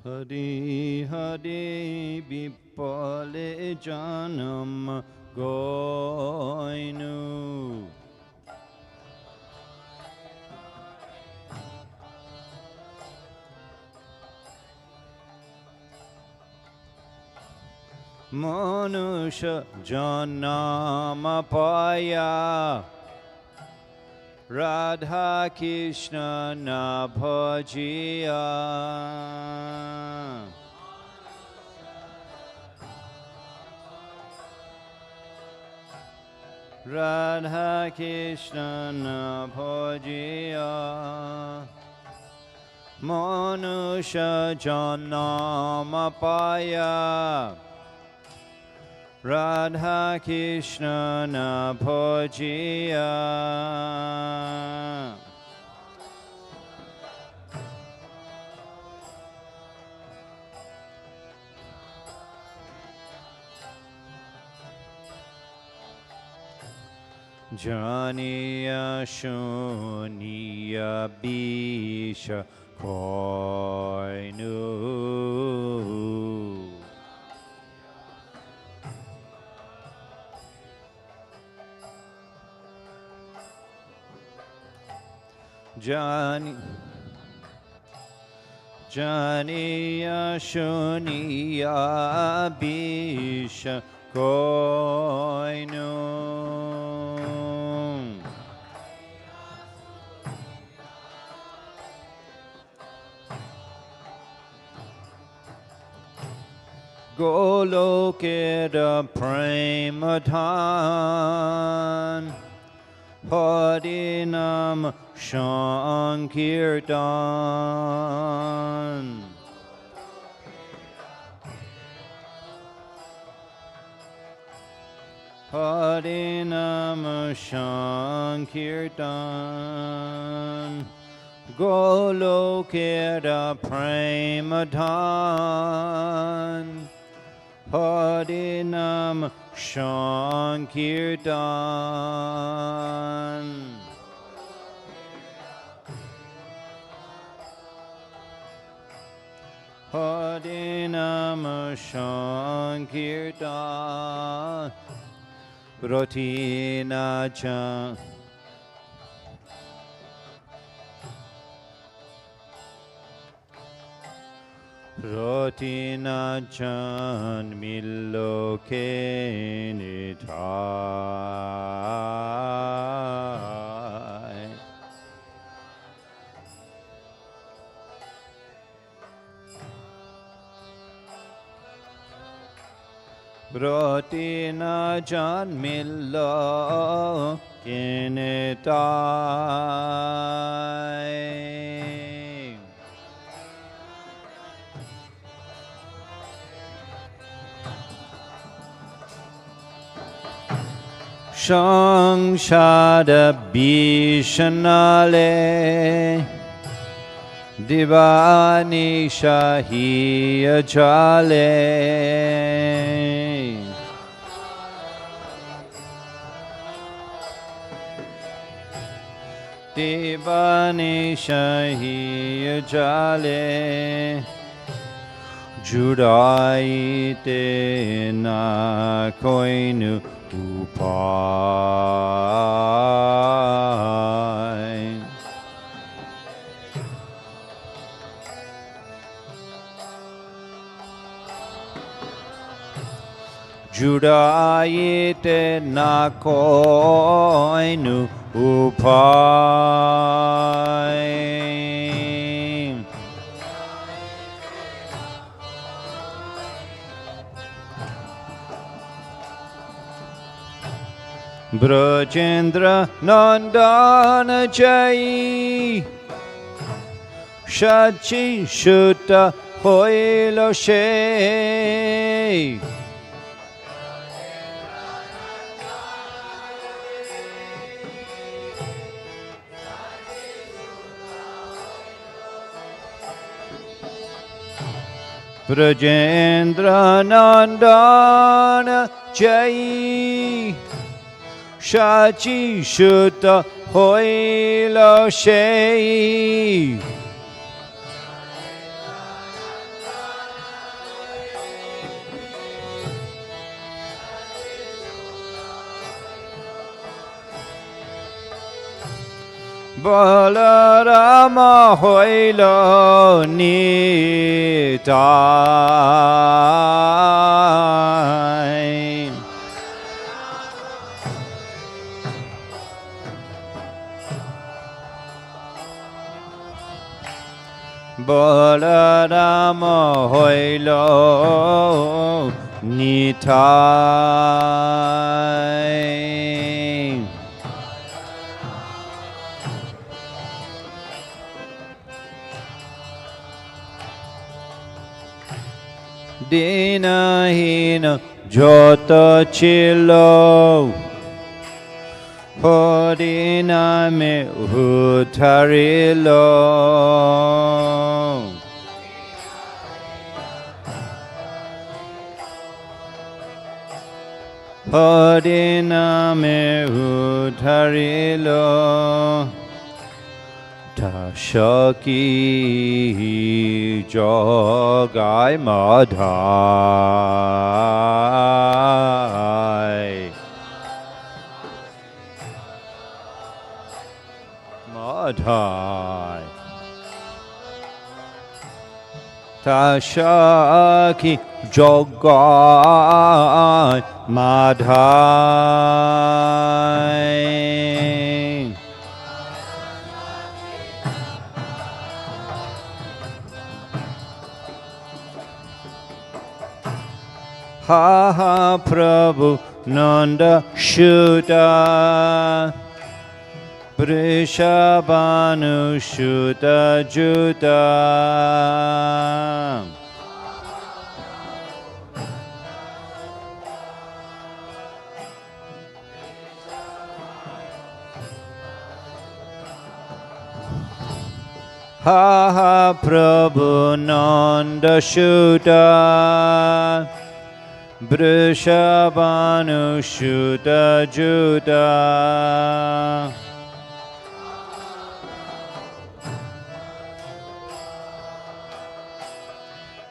Hari Hari Vipale Janam Goinu Manusha Janama Paya Radha Krishna na bhajiya Radha Krishna na bhajiya Manusha Janama Paya Radha Krishna na bhajiya Janiya Shuniya Bisha Koinu Janiya Shuniya Bisha Koinu Golokera Premadhan Harinam Shankirtan Harinam Shankirtan Golokera Premadhan Harinam Shankirtan Harinam Shankirtan Pratina Chan Pratina Chan Miloke Nitai Pratina Chan Miloke Nitai Shangshada Bishanale Divani Shahiya Jale Divani Shahiya Jale Judaite na koinu Upai Judayite na koinu upai. Brajendra Nandana Jai Shachi Shuta Hoilo She Brajendra Nandana Jai Shachi Shuta Hoilo She Balarama Hoilo Nitai Balarama Hoilo Nitai Dinahina Jota Chilo Hodina me Hutarilo Hodina me Hutarilo Tashaki Jogai Madhai Madhai Tashaki Jogai Madhai Ha ha Prabhu Nanda Shuta Prishabhanu Shuta Juta Ha ha Prabhu Nanda Shuta Vrishabhanu Shuta Juta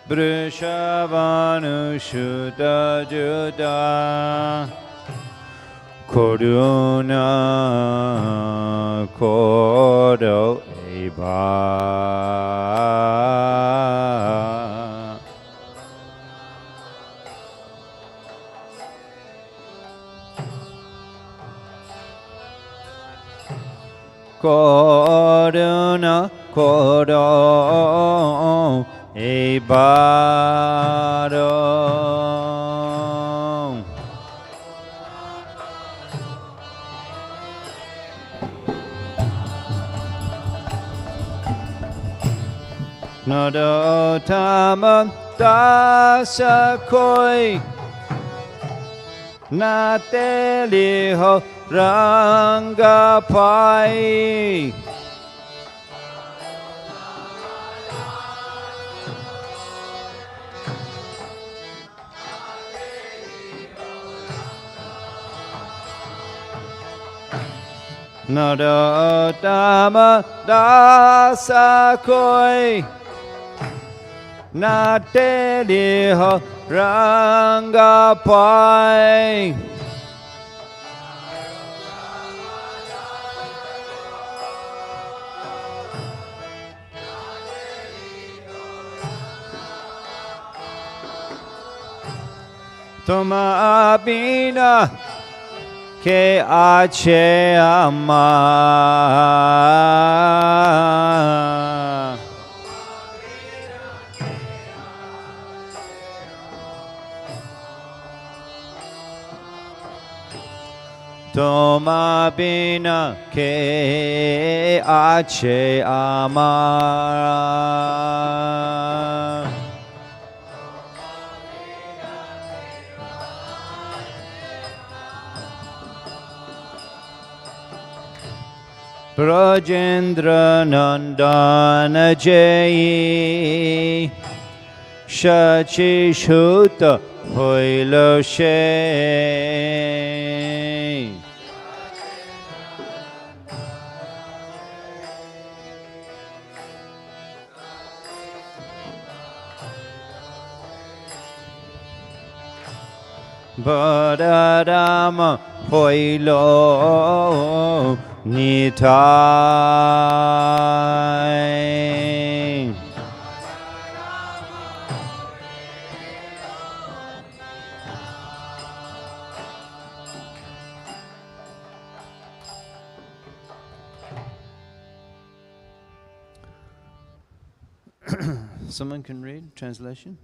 Vrishabhanu Shuta Juta Koduna Kodo Eba Koduna Kodo Ebado Nadotama Dasakoi Nateliho Rangapai Nadotama Dasakoi Nateliho Rangapai Toma bina ke ache ama. Toma bina ke ache ama. Brajendra Nandana Jayi Shachi Shuta Hoilo She Balaram Hoilo Nitai. Someone can read translation?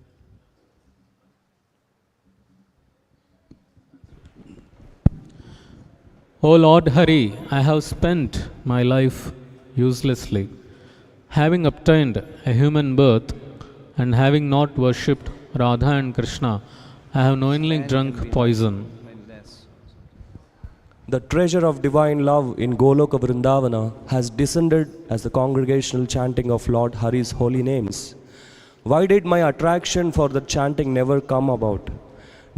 O Lord Hari, I have spent my life uselessly, having obtained a human birth and having not worshipped Radha and Krishna, I have knowingly drunk poison. The treasure of divine love in Goloka Vrindavana has descended as the congregational chanting of Lord Hari's holy names. Why did my attraction for the chanting never come about?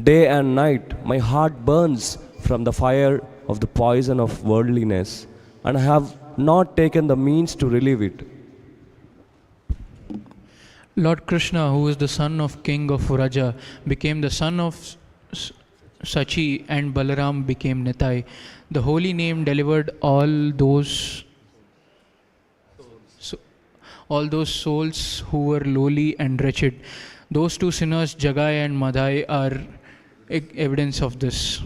Day and night, my heart burns from the fire of the poison of worldliness, and I have not taken the means to relieve it. Lord Krishna, who is the son of King of Vraja, became the son of Sachi, and Balaram became Nitai. The holy name delivered all those souls who were lowly and wretched. Those two sinners, Jagai and Madhai, are evidence of this.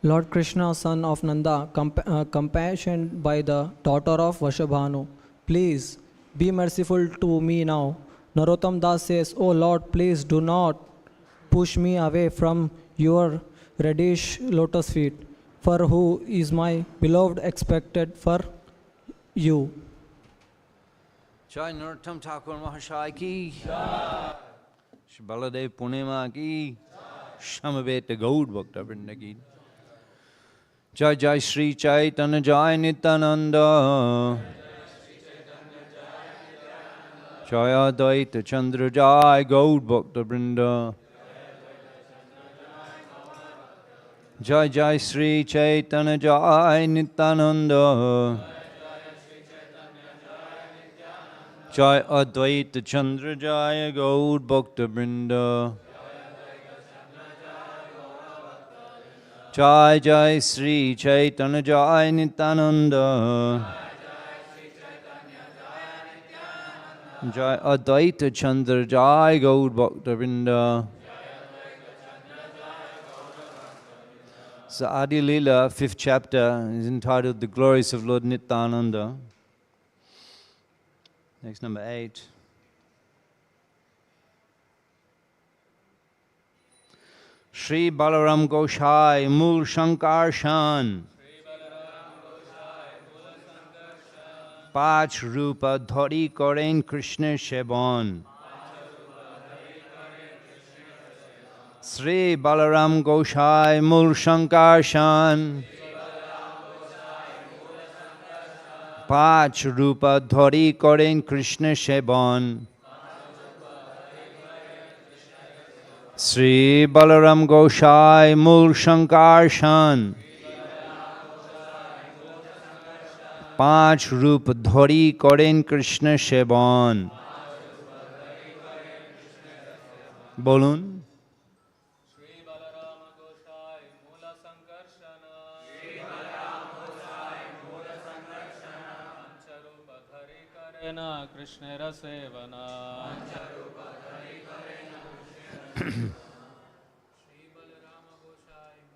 Lord Krishna, son of Nanda, compassioned by the daughter of Vashabhanu, please be merciful to me now. Narottam Das says, "O Lord, please do not push me away from your reddish lotus feet, for who is my beloved expected for you." Jai Narottam Thakur Mahashai ki Shri Baladev Punema ki Shamaveta Gaud Bhakta Vrinda ki Jai Jai Shri Chaitanya Jai Nityananda Jai Advaita Chandra Jai Gaud Bhakta Vrinda Jai Jai Shri Chaitanya Jai Nityananda Jai Advaita Chandra Jai Gaud Bhakta Vrinda Jai Jai Shri Chaitanya Jai Nityananda Jai Advaita Chandra Jai Gaud Bhakta Vrinda. So Adi Leela, 5th chapter, is entitled The Glories of Lord Nityananda. Next, number 8. Shri Balaram Goshai Mool Shankar Shan Pach Rupa Dhari Koren Krishna Shebon Sri Balaram Goshai Mool Shankar Shan Pach Rupa Dhari Koren Krishna Shebon Sri Balaram Goshai Mool Shankar Shan Panch Rup Dhari Koren Krishna Shebon. Bolun.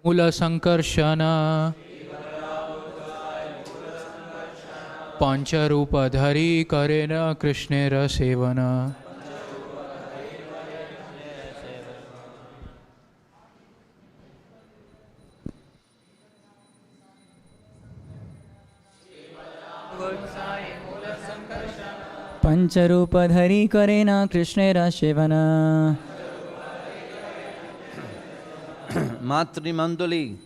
Mula Sankarshana Pancharupa Dhari Karena Krishnera Sevana. Pancharupadhari Karena Krishnera Sevana. Matri Mandali.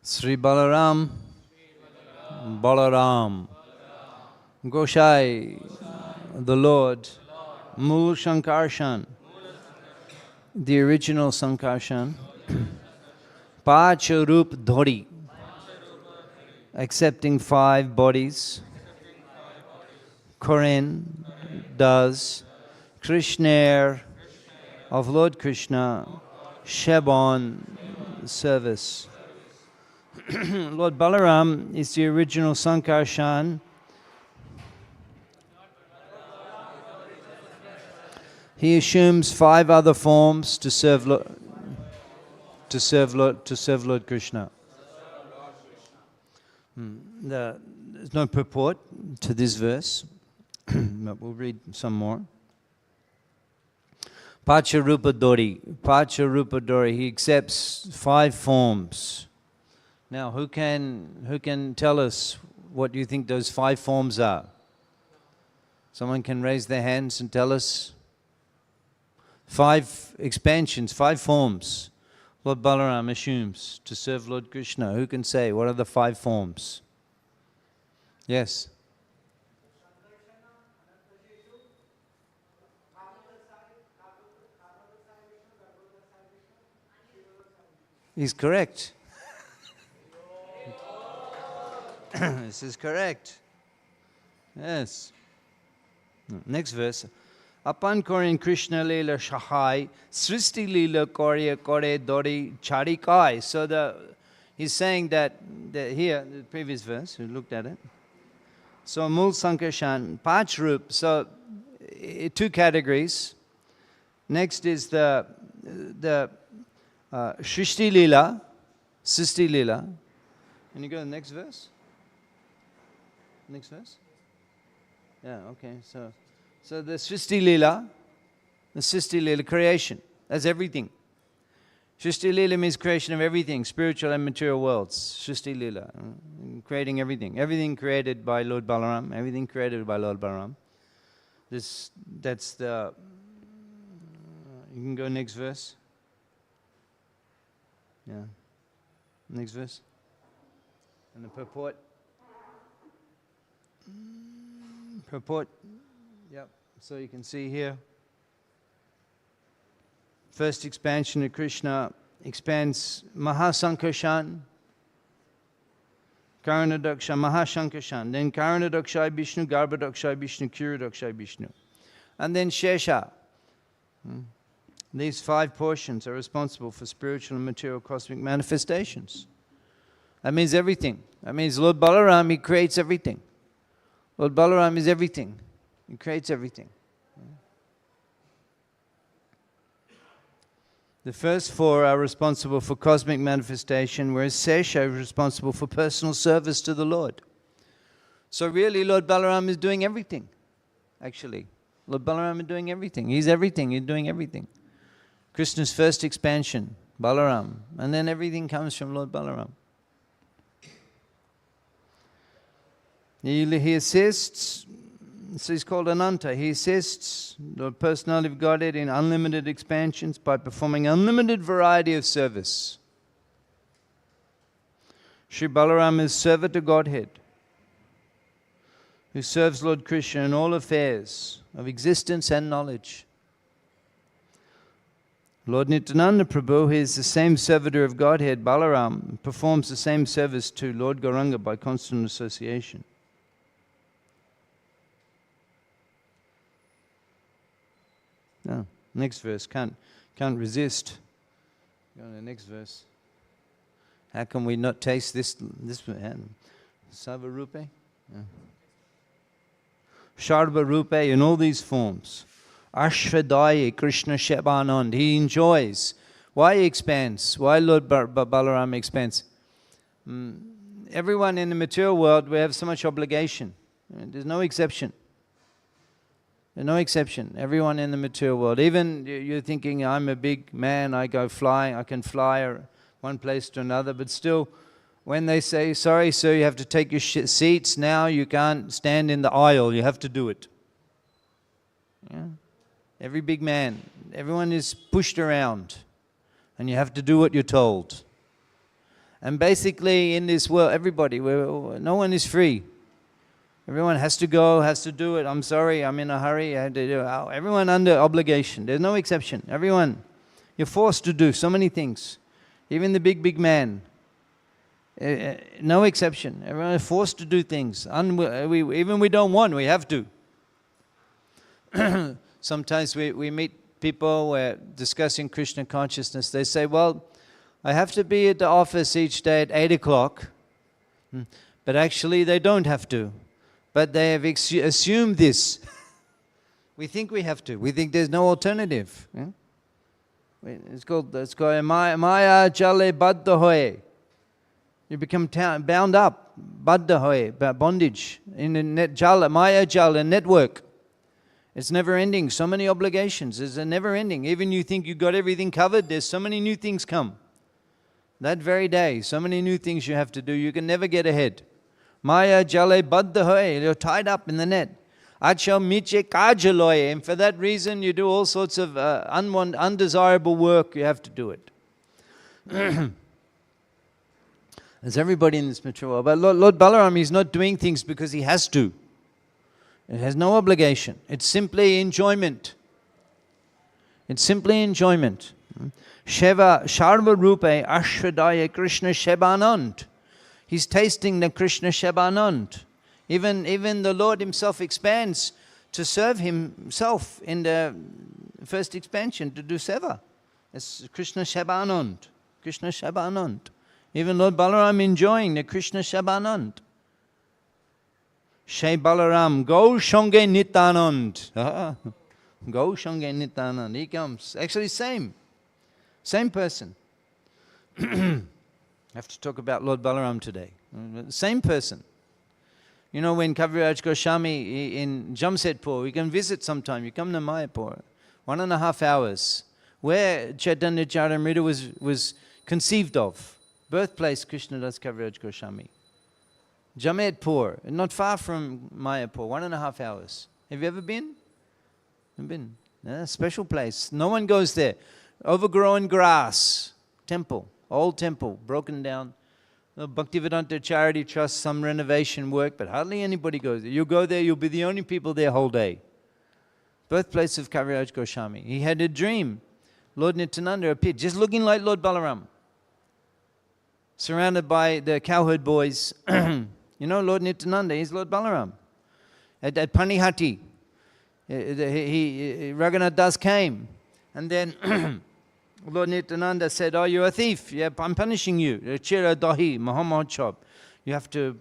Sri Balaram, Balaram, Goshai, the Lord, Mool Shankarshan, the original Sankarshan, Pacharup Dhori, accepting 5 bodies, Koren does, Krishna of Lord Krishna, Shebon, service. Lord Balaram is the original Sankarshan. He assumes 5 other forms to serve Lord Krishna. There's no purport to this verse, but we'll read some more. Pacharupadori, he accepts 5 forms. Now, who can tell us what you think those 5 forms are? Someone can raise their hands and tell us. 5 expansions, 5 forms Lord Balaram assumes to serve Lord Krishna. Who can say, what are the 5 forms? Yes? He's correct. This is correct. Yes. Next verse. Apan korin Krishna Leela Shahai, Sristi Leela Korya Kore Dori Charikai. So he's saying that here, the previous verse, we looked at it. So Mul Sankarshan, Pachrup. So 2 categories. Next is the Shrishti Leela, Sisti Leela. Can you go to the next verse? Next verse? Yeah, okay. So the Srishti Leela, creation. That's everything. Srishti Leela means creation of everything, spiritual and material worlds. Srishti Leela, creating everything. Everything created by Lord Balaram. Everything created by Lord Balaram. That's the... you can go next verse. Yeah. Next verse. And the purport. Yep. So you can see here. First expansion of Krishna expands Mahasankarshan, Karanadaksha, Mahasankarshan, then Karanadaksha Vishnu, Garbhadaksha Vishnu, Kiradaksha Vishnu. And then Shesha. These 5 portions are responsible for spiritual and material cosmic manifestations. That means everything. That means Lord Balaram, he creates everything. Lord Balaram is everything. He creates everything. The first 4 are responsible for cosmic manifestation, whereas Sesha is responsible for personal service to the Lord. So really, Lord Balaram is doing everything, actually. Lord Balaram is doing everything. He's everything. He's doing everything. Krishna's first expansion, Balaram. And then everything comes from Lord Balaram. He assists, so he's called Ananta. He assists the personality of Godhead in unlimited expansions by performing unlimited variety of service. Sri Balaram is servant to Godhead, who serves Lord Krishna in all affairs of existence and knowledge. Lord Nityananda Prabhu, he is the same servitor of Godhead, Balaram, performs the same service to Lord Gauranga by constant association. No, next verse, can't resist. Go on the next verse. How can we not taste this Savarupe? Yeah. Sharvarupe in all these forms. Ashvadaya Krishna Shebanand, he enjoys. Why he expands? Why Lord Balaram expands? Everyone in the material world, we have so much obligation. There's no exception. There's no exception. Everyone in the material world. Even you're thinking, I'm a big man, I go flying, I can fly one place to another, but still, when they say, sorry sir, you have to take your seats now, you can't stand in the aisle, you have to do it. Yeah. Every big man, everyone is pushed around, and you have to do what you're told. And basically in this world, everybody, no one is free. Everyone has to go, has to do it. I'm sorry, I'm in a hurry, I had to do it. Everyone under obligation, there's no exception. Everyone, you're forced to do so many things. Even the big man, no exception. Everyone is forced to do things. Even we don't want, we have to. Sometimes we meet people, we're discussing Krishna consciousness. They say, well, I have to be at the office each day at 8 o'clock. But actually they don't have to. But they have assumed this. We think we have to. We think there's no alternative. Yeah? It's called Maya Jale Baddha Hoye. You become bound up, Baddha Hoye, bondage, in the Maya Jala network. It's never ending, so many obligations, it's a never ending. Even you think you got everything covered, there's so many new things come. That very day, so many new things you have to do, you can never get ahead. Maya Jale Baddha Hoye, you're tied up in the net. Achal Miche Kajaloye, and for that reason you do all sorts of undesirable work, you have to do it. There's everybody in this material world. But Lord Balaram, he's not doing things because he has to. It has no obligation. It's simply enjoyment. It's simply enjoyment. Sheva Sharva Rupe Ashwadaya Krishna Shebanand. He's tasting the Krishna Shebanand. Even the Lord himself expands to serve himself in the first expansion, to do seva. It's Krishna Shebanand. Krishna Shebanand. Even Lord Balaram enjoying the Krishna Shebanand. Shai Balaram, Go Shonge Nityananda. Go Shonge Nityananda. He comes. Actually, same person. I have to talk about Lord Balaram today. Same person. You know, when Kaviraj Goswami in Jamshedpur, we can visit sometime. You come to Mayapur, 1.5 hours, where Chaitanya Charitamrita was conceived of. Birthplace Krishnadas Kaviraj Goswami. Jamshedpur, not far from Mayapur, 1.5 hours. Have you ever been? I've been. Yeah, special place. No one goes there. Overgrown grass. Temple. Old temple. Broken down. The Bhaktivedanta Charity Trust, some renovation work, but hardly anybody goes there. You go there, you'll be the only people there whole day. Birthplace of Kaviraj Goswami. He had a dream. Lord Nityananda appeared, just looking like Lord Balaram. Surrounded by the cowherd boys. You know Lord Nityananda, he's Lord Balaram. At Panihati, Raghunath Das came. And then Lord Nityananda said, oh, you're a thief. Yeah, I'm punishing you. Chira dahi, Muhammad chop. You have to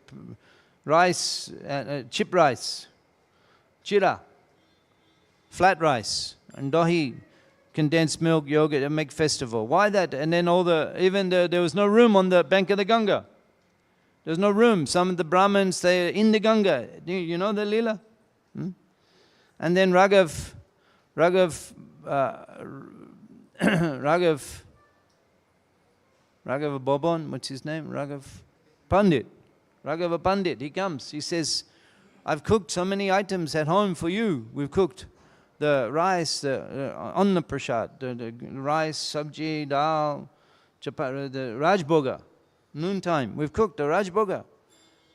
rice, chip rice, chira, flat rice, and dahi, condensed milk, yogurt, and make festival. Why that? And then there was no room on the bank of the Ganga. There's no room. Some of the Brahmins, they're in the Ganga. You know the Leela? And then Raghav Bobon, what's his name? Raghava Pandit, he comes. He says, I've cooked so many items at home for you. We've cooked the rice, the Anna Prasad, the rice, sabji, dal, chapati, the Rajboga. Noontime, we've cooked the Rajboga.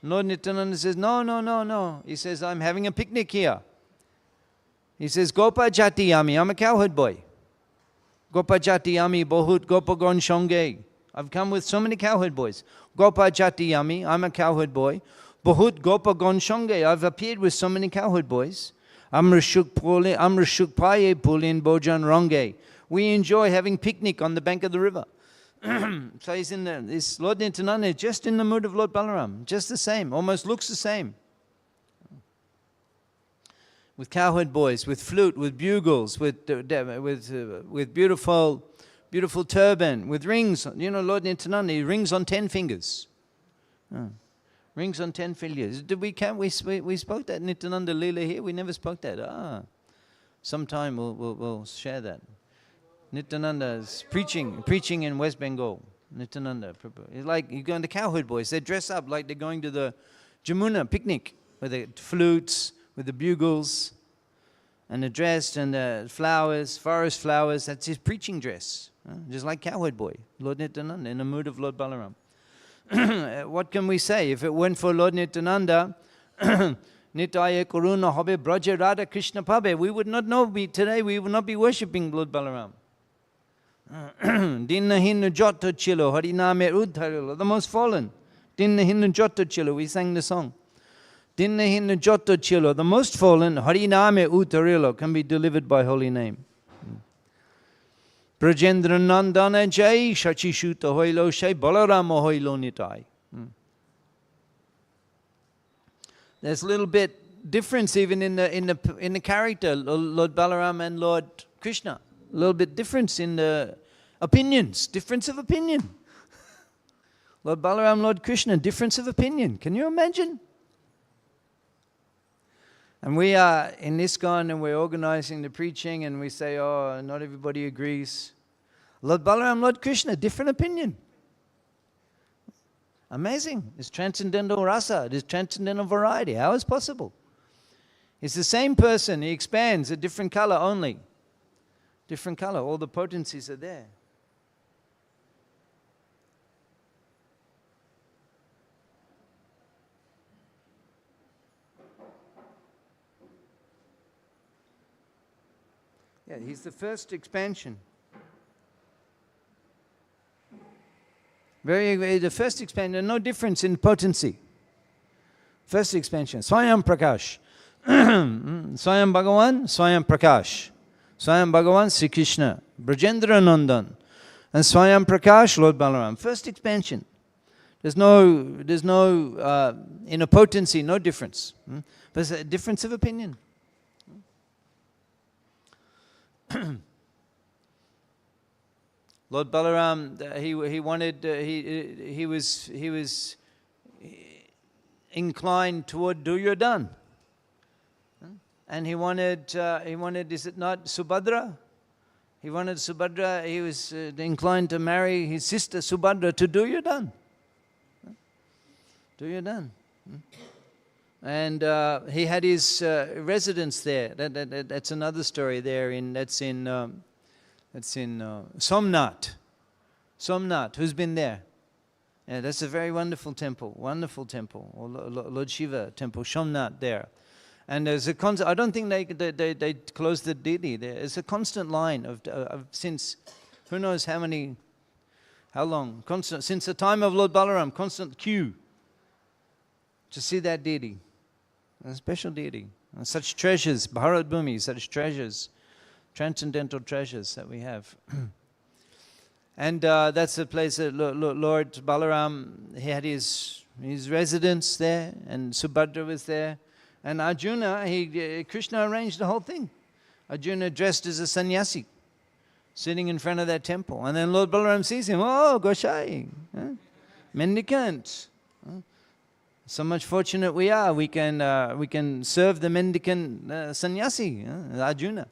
Lord Nityananda says, no. He says, I'm having a picnic here. He says, Gopa Jati Yami, I'm a cowherd boy. Gopa jati ami bahut gopagon shonge. I've come with so many cowherd boys. Gopa jati ami, I'm a cowherd boy. Bahut gopagon shonge. I've appeared with so many cowherd boys. Amrashuk paye pulin bojan ronge. We enjoy having picnic on the bank of the river. So he's in this Lord Nityananda, just in the mood of Lord Balaram, just the same, almost looks the same. With cowherd boys, with flute, with bugles, with beautiful turban, with rings. You know, Lord Nityananda, rings on 10 fingers. Rings on 10 fingers. We spoke that Nityananda Leela here? We never spoke that. Sometime we'll share that. Nityananda is preaching in West Bengal. Nityananda, it's like you go in the cowherd boys. They dress up like they're going to the Jamuna picnic with the flutes, with the bugles, and the dress and the flowers, forest flowers. That's his preaching dress, just like cowherd boy, Lord Nityananda, in the mood of Lord Balaram. What can we say? If it weren't for Lord Nityananda, Nitaya Karuna Hobe Braja Radha Krishna Pabe, we would not know today, we would not be worshipping Lord Balaram. Dinna hinna jotta chilo, hariname udharilo, the most fallen. Dinna hinna jotta chilo, we sang the song. Dinna hinna jotta chilo, the most fallen, hariname udharilo, can be delivered by holy name. Brajendra Nandana Jai, Shachishuta Hoilo Shai, Balarama Hoilo Nitai. There's a little bit difference even in the character, Lord Balaram and Lord Krishna. A little bit difference in the opinions, difference of opinion. Lord Balaram, Lord Krishna, difference of opinion. Can you imagine? And we are in ISKCON and we're organizing the preaching and we say, oh, not everybody agrees. Lord Balaram, Lord Krishna, different opinion. Amazing. It's transcendental rasa, it is transcendental variety. How is possible? It's the same person, he expands a different color only. Different color, all the potencies are there. Yeah, he's the first expansion. The first expansion, no difference in potency. First expansion, Swayam Prakash. Swayam Bhagavan, Swayam Prakash. Swayam Bhagavan, Sri Krishna, Brajendra Nandan, and Swayam Prakash, Lord Balaram. First expansion. There's no in a potency, no difference. But it's a difference of opinion. Lord Balaram, he was inclined toward Duryodhana. And he wanted, is it not Subhadra? He wanted Subhadra, he was inclined to marry his sister Subhadra to Duryodhana. Duryodhana. And he had his residence there. That's another story there. That's in Somnath. Somnath, who's been there? Yeah, that's a very wonderful temple, or Lord Shiva temple, Somnath there. And there's a constant, I don't think they closed the deity there. It's a constant line of since, who knows how long, constant, since the time of Lord Balaram, constant queue to see that deity. A special deity. And such treasures, Bharat Bhumi, such treasures, transcendental treasures that we have. And that's the place that Lord Balaram, he had his residence there, and Subhadra was there. And Arjuna, Krishna arranged the whole thing. Arjuna dressed as a sannyasi, sitting in front of that temple. And then Lord Balaram sees him, oh, Goshai, mendicant. So much fortunate we are, we can serve the mendicant sannyasi, Arjuna.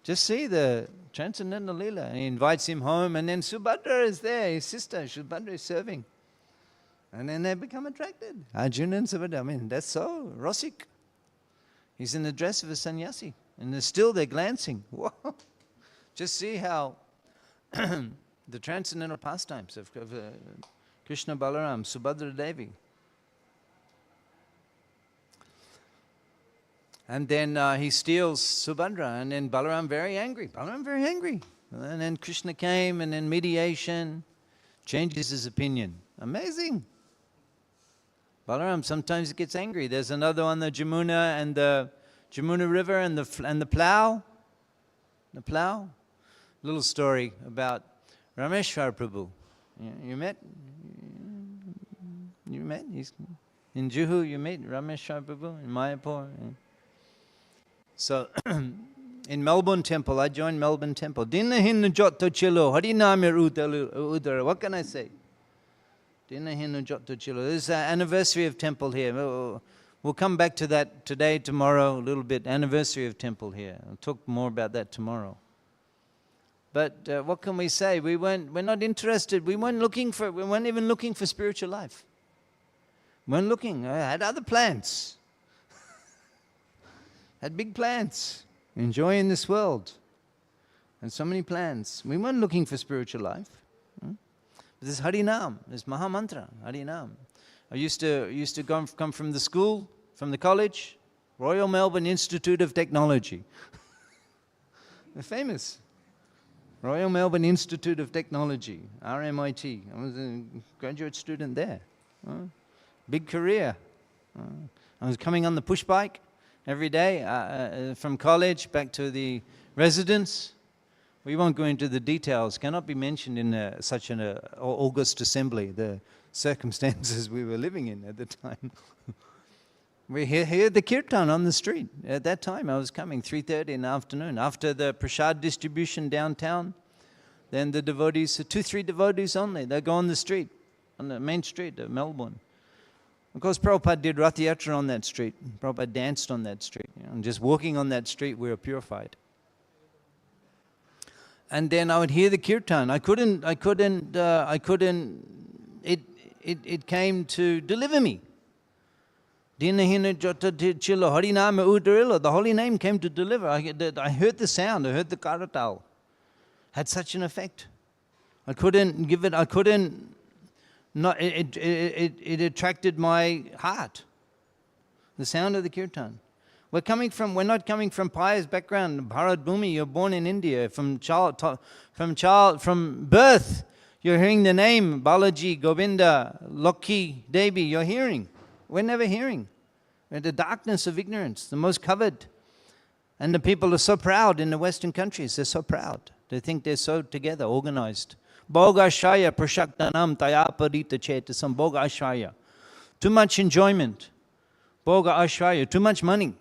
Just see the transcendental Leela. He invites him home, and then Subhadra is there, his sister, Subhadra is serving. And then they become attracted. Arjuna and Subhadra, I mean, that's so Rosik. He's in the dress of a sannyasi, and still they're glancing. Whoa. Just see how the transcendental pastimes of Krishna Balaram, Subhadra Devi. And then he steals Subhadra, and then Balaram very angry. Balaram very angry. And then Krishna came, and then mediation, changes his opinion. Amazing. Balaram sometimes gets angry. There's another on the Jamuna and the Jamuna River and the plow. The plow. Little story about Rameshwar Prabhu. You met? You met? He's in Juhu. You met Rameshwar Prabhu in Mayapur. So in Melbourne Temple, I joined Melbourne Temple. Dinna hinna jotto chilo harinamir udara. What can I say? Dinna hinna jotto chilo. This is an anniversary of temple here. We'll come back to that today, tomorrow, a little bit. Anniversary of temple here. I'll talk more about that tomorrow. But what can we say? We're not interested. We weren't even looking for spiritual life. We weren't looking. I had other plans. Had big plans. Enjoying this world. And so many plans. We weren't looking for spiritual life. This is Harinam, this Mahamantra, Harinam. I used to come from the school, from the college, Royal Melbourne Institute of Technology. They're famous. Royal Melbourne Institute of Technology, RMIT. I was a graduate student there. Big career. I was coming on the push bike every day from college back to the residence. We won't go into the details. Cannot be mentioned in such an august assembly, the circumstances we were living in at the time. We hear the kirtan on the street. At that time, I was coming 3:30 in the afternoon. After the prasad distribution downtown, then the devotees, 2-3 devotees only, they go on the street, on the main street of Melbourne. Of course, Prabhupada did Rath Yatra on that street. Prabhupada danced on that street. And just walking on that street, we were purified. And then I would hear the kirtan. It came to deliver me. The holy name came to deliver. I heard the sound, I heard the karatal. Had such an effect. It attracted my heart. The sound of the kirtan. We're not coming from pious background. Bharat Bhumi, you're born in India. From birth, you're hearing the name Balaji, Govinda, Lokhi, Devi. You're hearing. We're never hearing. We're in the darkness of ignorance, the most covered. And the people are so proud in the Western countries. They're so proud. They think they're so together, organized. Bhogashaya prashaktanam tayaparita chetasam. Bhogashaya. Too much enjoyment. Bhoga ashraya. Too much money.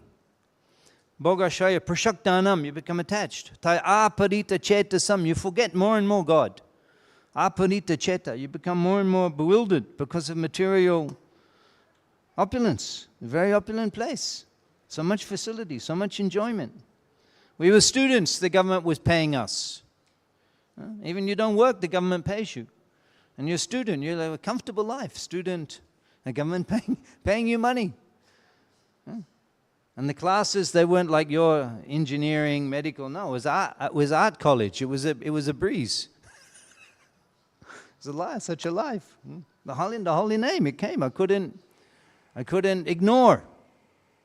Bhogashaya prashaktanam. You become attached. Tayaparita chetasam. You forget more and more God. Aparita cheta. You become more and more bewildered because of material opulence, a very opulent place. So much facility, so much enjoyment. We were students, the government was paying us. Even you don't work, the government pays you. And you're a student, you have a comfortable life. Student, the government paying you money. And the classes, they weren't like your engineering, medical. No, it was art college. It was a breeze. It was a life, such a life. The holy name, it came. I couldn't ignore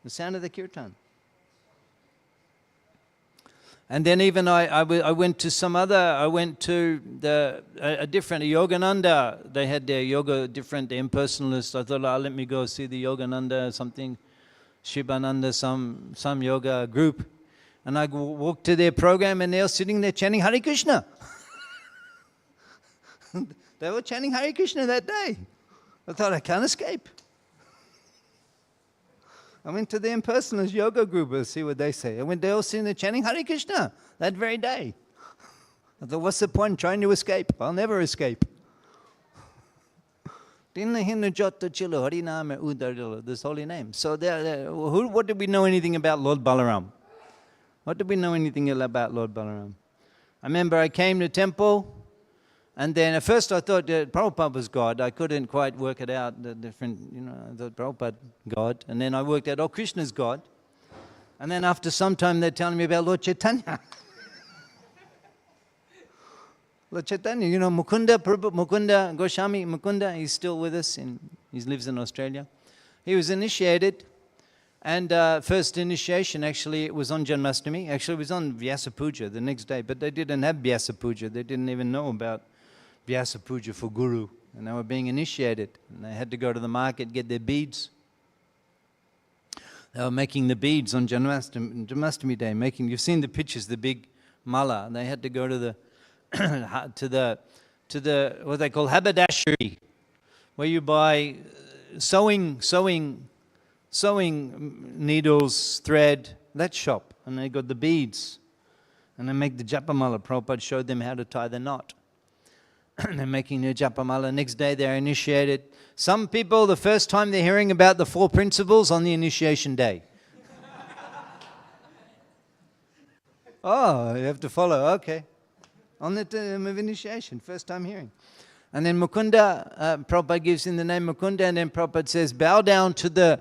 the sound of the kirtan. And then even I went to a different Yogananda. They had their yoga, different impersonalists. I thought, let me go see the Yogananda, something, Shivananda, some yoga group. And I walked to their program and they were sitting there chanting Hare Krishna. They were chanting Hare Krishna that day. I thought, I can't escape. I went to the impersonalist yoga group to see what they say. They all sitting there chanting Hare Krishna that very day. I thought, what's the point trying to escape? I'll never escape. This holy name. So what did we know anything about Lord Balaram? What did we know anything about Lord Balaram? I remember I came to temple, and then at first I thought that Prabhupada was God. I couldn't quite work it out, the different, I thought Prabhupada God. And then I worked out, Krishna's God. And then after some time they're telling me about Lord Chaitanya. Lord Chaitanya, Mukunda Goswami, Mukunda, he's still with us, he lives in Australia. He was initiated And first initiation, actually, it was on Janmashtami. Actually, it was on Vyasa Puja the next day, but they didn't have Vyasa Puja. They didn't even know about Vyasa Puja for Guru. And they were being initiated. And they had to go to the market, get their beads. They were making the beads on Janmashtami day. You've seen the pictures, the big mala. They had to go to the what they call haberdashery, where you buy sewing needles, thread, that shop. And they got the beads. And they make the japamala. Prabhupada showed them how to tie the knot. They're making their japamala. Next day they're initiated. Some people, the first time they're hearing about the 4 principles on the initiation day. Oh, you have to follow, okay. On the term of initiation, first time hearing. And then Mukunda, Prabhupada gives in the name Mukunda, and then Prabhupada says, bow down to the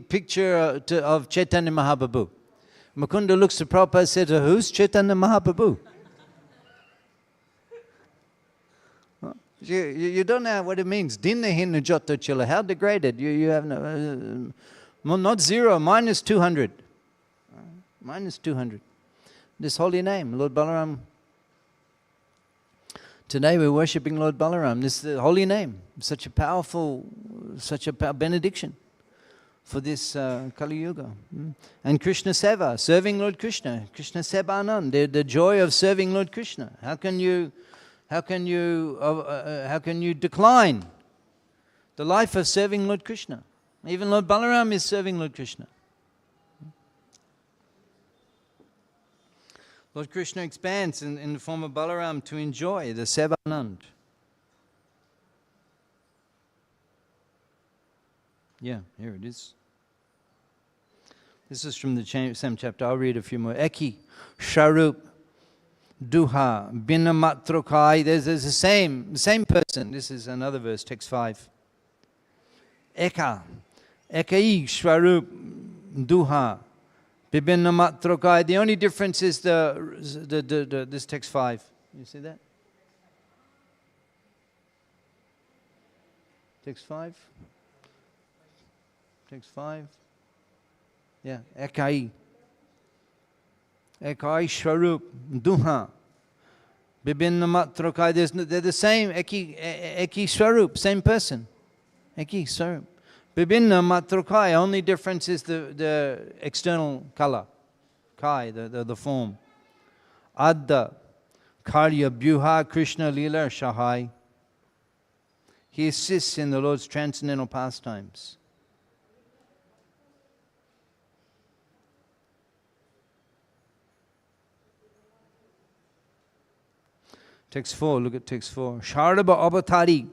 picture of Chaitanya Mahaprabhu. Mukunda looks to Prabhupada and says, who's Chaitanya Mahaprabhu? You don't know what it means. Dinna hinna jotto chilla. How degraded. You have no, not 0, minus 200. Minus 200. This holy name, Lord Balaram. Today we're worshipping Lord Balaram. This is the holy name. Such a powerful benediction for this Kali Yuga. And Krishna Seva, serving Lord Krishna. Krishna Seva Anand, the joy of serving Lord Krishna. How can you decline the life of serving Lord Krishna? Even Lord Balaram is serving Lord Krishna. Lord Krishna expands in the form of Balaram to enjoy the Sevanand. Yeah, here it is. This is from the same chapter. I'll read a few more. Eki, Sharup, Duha, Binamatrokai. There's the same person. This is another verse, text 5. Eka, Ekai, Sharup, Duha, Bibinamatrokai. The only difference is this text 5. You see that? Text 5. Text 5. Yeah, Ekai. Ekai Shvarup Duha. Bibinamatrokai. They're the same. Eki Shvarup, same person. Eki Shvarup. Bibinna Matrokai, only difference is the external color. Kai, the form. Adda, Karya Bhuha Krishna Lila Shahai. He assists in the Lord's transcendental pastimes. Text 4, look at text 4. Shardaba Avatari,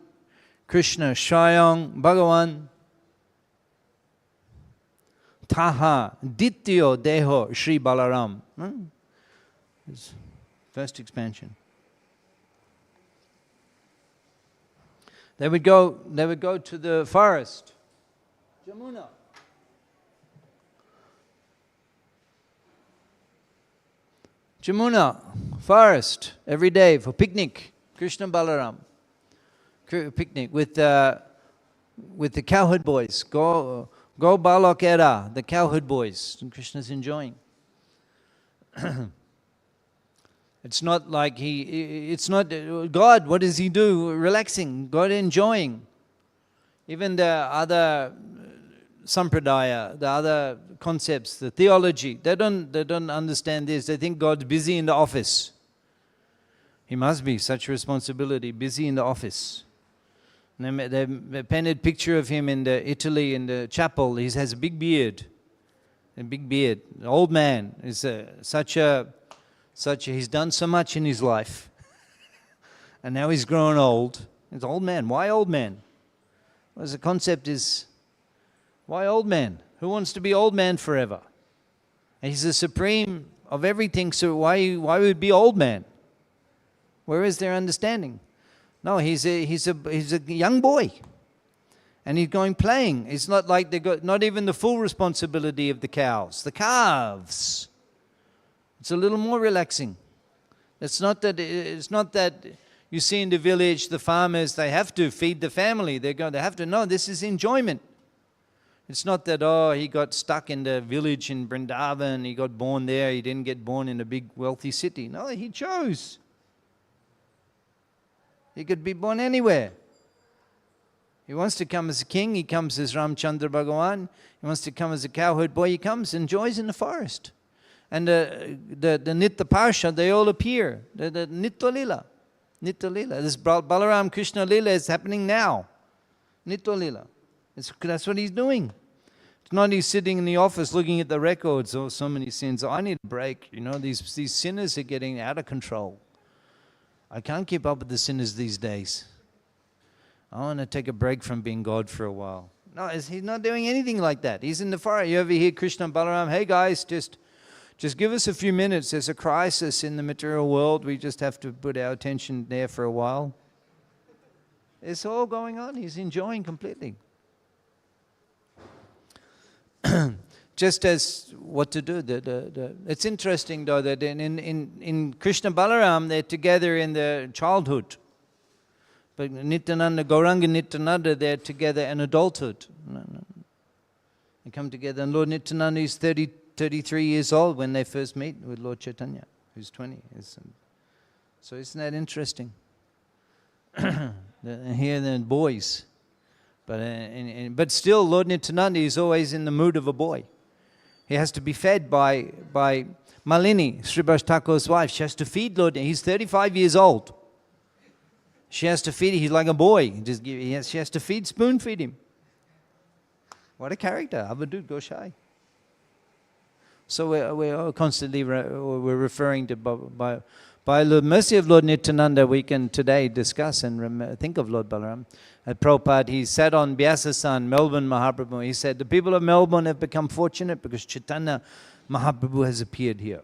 Krishna Shayang Bhagavan. Taha Dityo Deho Sri Balaram. First expansion. They would go to the forest. Jamuna. Jamuna, forest, every day for picnic. Krishna Balaram. Picnic with the cowherd boys. Go Balak Era, the cowherd boys. And Krishna's enjoying. It's not like it's not, God, what does he do? Relaxing, God enjoying. Even the other sampradaya, the other concepts, the theology, they don't understand this. They think God's busy in the office. He must be, such a responsibility, busy in the office. And they painted a picture of him in Italy, in the chapel. He has a big beard. An old man. He's he's done so much in his life. And now he's grown old. He's an old man. Why old man? Well, the concept is, why old man? Who wants to be old man forever? And he's the supreme of everything, so why would he be old man? Where is their understanding? No, he's a young boy. And he's going playing. It's not like they got not even the full responsibility of the cows. The calves. It's a little more relaxing. It's not that you see in the village the farmers, they have to feed the family. They have to know this is enjoyment. It's not that, oh, he got stuck in the village in Vrindavan, he got born there, he didn't get born in a big wealthy city. No, he chose. He could be born anywhere. He wants to come as a king, he comes as Ramchandra Bhagavan. He wants to come as a cowherd boy, he comes, enjoys in the forest. And the Nitya Parsha, they all appear. The Nitya Lila. Nitya Lila. This Balaram Krishna Lila is happening now. Nitya Lila. That's what he's doing. It's not he's sitting in the office looking at the records, oh, so many sins. Oh, I need a break. You know, these sinners are getting out of control. I can't keep up with the sinners these days. I want to take a break from being God for a while. No, he's not doing anything like that. He's in the forest. You ever hear Krishna and Balaram, hey guys, just give us a few minutes. There's a crisis in the material world. We just have to put our attention there for a while. It's all going on. He's enjoying completely. Just as what to do. It's interesting though that in Krishna Balaram, they're together in their childhood. But Nityananda, Gauranga Nityananda, they're together in adulthood. They come together, and Lord Nityananda is 33 years old when they first meet with Lord Chaitanya, who's 20. So isn't that interesting? Here they're boys. But still, Lord Nityananda is always in the mood of a boy. He has to be fed by Malini, Srivas Thakur's wife. She has to feed Lord. He's 35 years old. She has to feed him. He's like a boy. She has to spoon feed him. What a character. Avadut Goshai. So we're constantly referring to, by the mercy of Lord Nityananda, we can today discuss and think of Lord Balaram. At Prabhupada, he sat on Vyasadeva, Melbourne Mahaprabhu. He said, the people of Melbourne have become fortunate because Chaitanya Mahaprabhu has appeared here.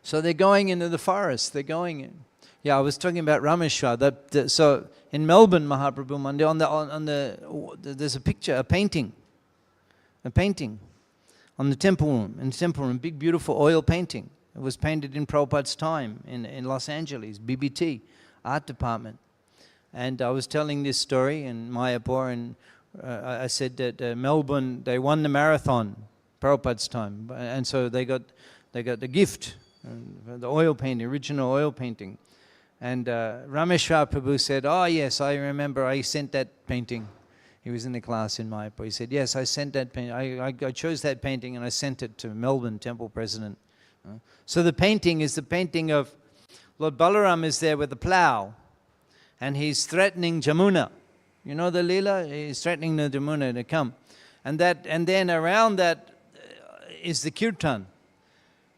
So they're going into the forest. They're going in. Yeah, I was talking about Rameshwar. So in Melbourne Mahaprabhu Mandir, there's a picture, a painting on the temple room. In the temple room, big beautiful oil painting. It was painted in Prabhupada's time in Los Angeles, BBT, art department. And I was telling this story in Mayapur, and I said that Melbourne, they won the marathon, Prabhupada's time. And so they got the gift, the oil painting, original oil painting. And Rameshwar Prabhu said, oh yes, I remember I sent that painting. He was in the class in Mayapur. He said, yes, I sent that painting. I chose that painting and I sent it to Melbourne Temple President. So the painting is the painting of Lord Balaram is there with a plow, and he's threatening Jamuna. You know the Leela? He's threatening the Jamuna to come. And then around that is the kirtan.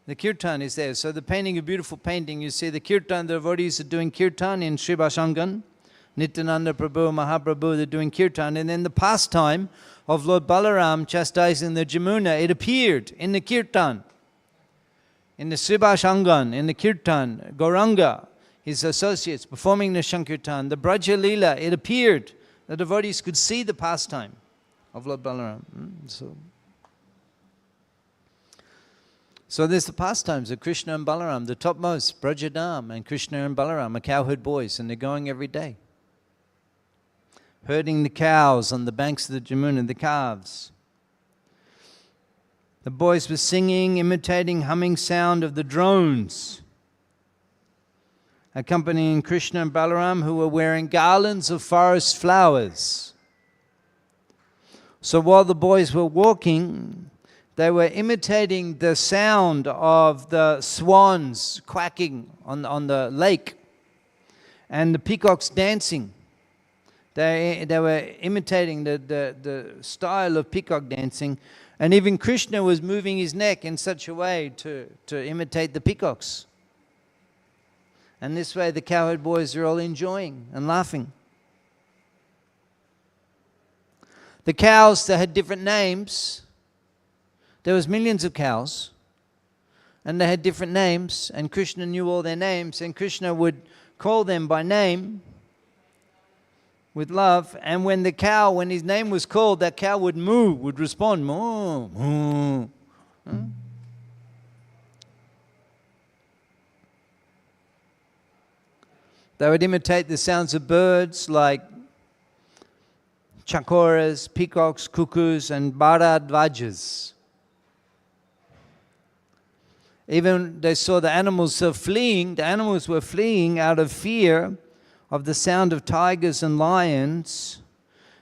The kirtan is there. So the painting, a beautiful painting, you see the kirtan, the devotees are doing kirtan in Srivashangan. Nityananda Prabhu, Mahaprabhu, they're doing kirtan. And then the pastime of Lord Balaram chastising the Jamuna, it appeared in the kirtan. In the Srivashangan, in the kirtan, Gauranga, his associates performing the Shankirtan, the Braja Leela, it appeared. The devotees could see the pastime of Lord Balaram. So there's the pastimes of Krishna and Balaram, the topmost, Brajadam, and Krishna and Balaram are cowherd boys, and they're going every day. Herding the cows on the banks of the Jamuna, the calves. The boys were singing, imitating humming sound of the drones, accompanying Krishna and Balaram, who were wearing garlands of forest flowers. So while the boys were walking, they were imitating the sound of the swans quacking on the lake and the peacocks dancing. They were imitating the style of peacock dancing, and even Krishna was moving his neck in such a way to imitate the peacocks. And this way the cowherd boys are all enjoying and laughing. The cows, they had different names. There was millions of cows, and they had different names, and Krishna knew all their names, and Krishna would call them by name with love, and when his name was called, that cow would moo, would respond, moo, moo. They would imitate the sounds of birds like chakoras, peacocks, cuckoos, and bharadvajas. Even they saw the animals fleeing. The animals were fleeing out of fear of the sound of tigers and lions.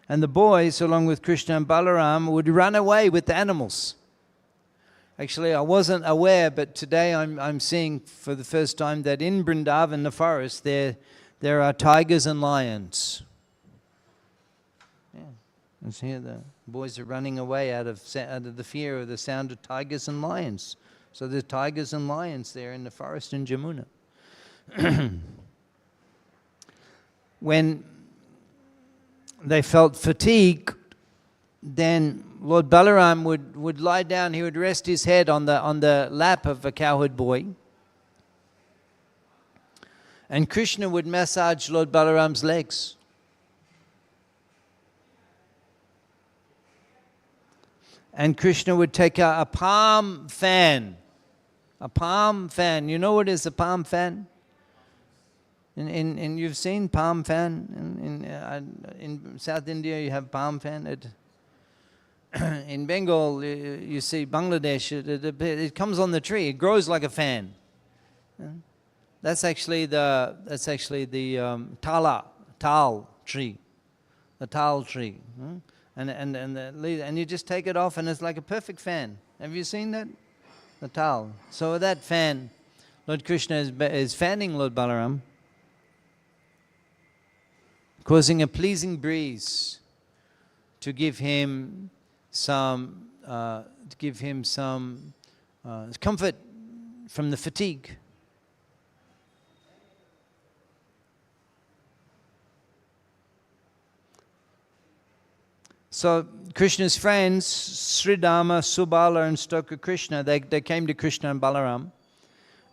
And the boys, along with Krishna and Balaram, would run away with the animals. Actually, I wasn't aware, but today I'm seeing for the first time that in Vrindavan, the forest, there are tigers and lions. Yeah, and here the boys are running away out of the fear of the sound of tigers and lions. So there's tigers and lions there in the forest in Jamuna. When they felt fatigue, then Lord Balaram would lie down, he would rest his head on the lap of a cowherd boy. And Krishna would massage Lord Balaram's legs. And Krishna would take a palm fan. A palm fan. You know what is a palm fan? And you've seen palm fan in South India. You have palm fan. In Bengal, you see Bangladesh. It comes on the tree. It grows like a fan. That's actually the tal tree, the tal tree. And you just take it off, and it's like a perfect fan. Have you seen that? The tal. So with that fan, Lord Krishna is fanning Lord Balaram, causing a pleasing breeze to give him some comfort from the fatigue. So Krishna's friends, Sridhama, Subala and Stoka Krishna, they came to Krishna and Balaram,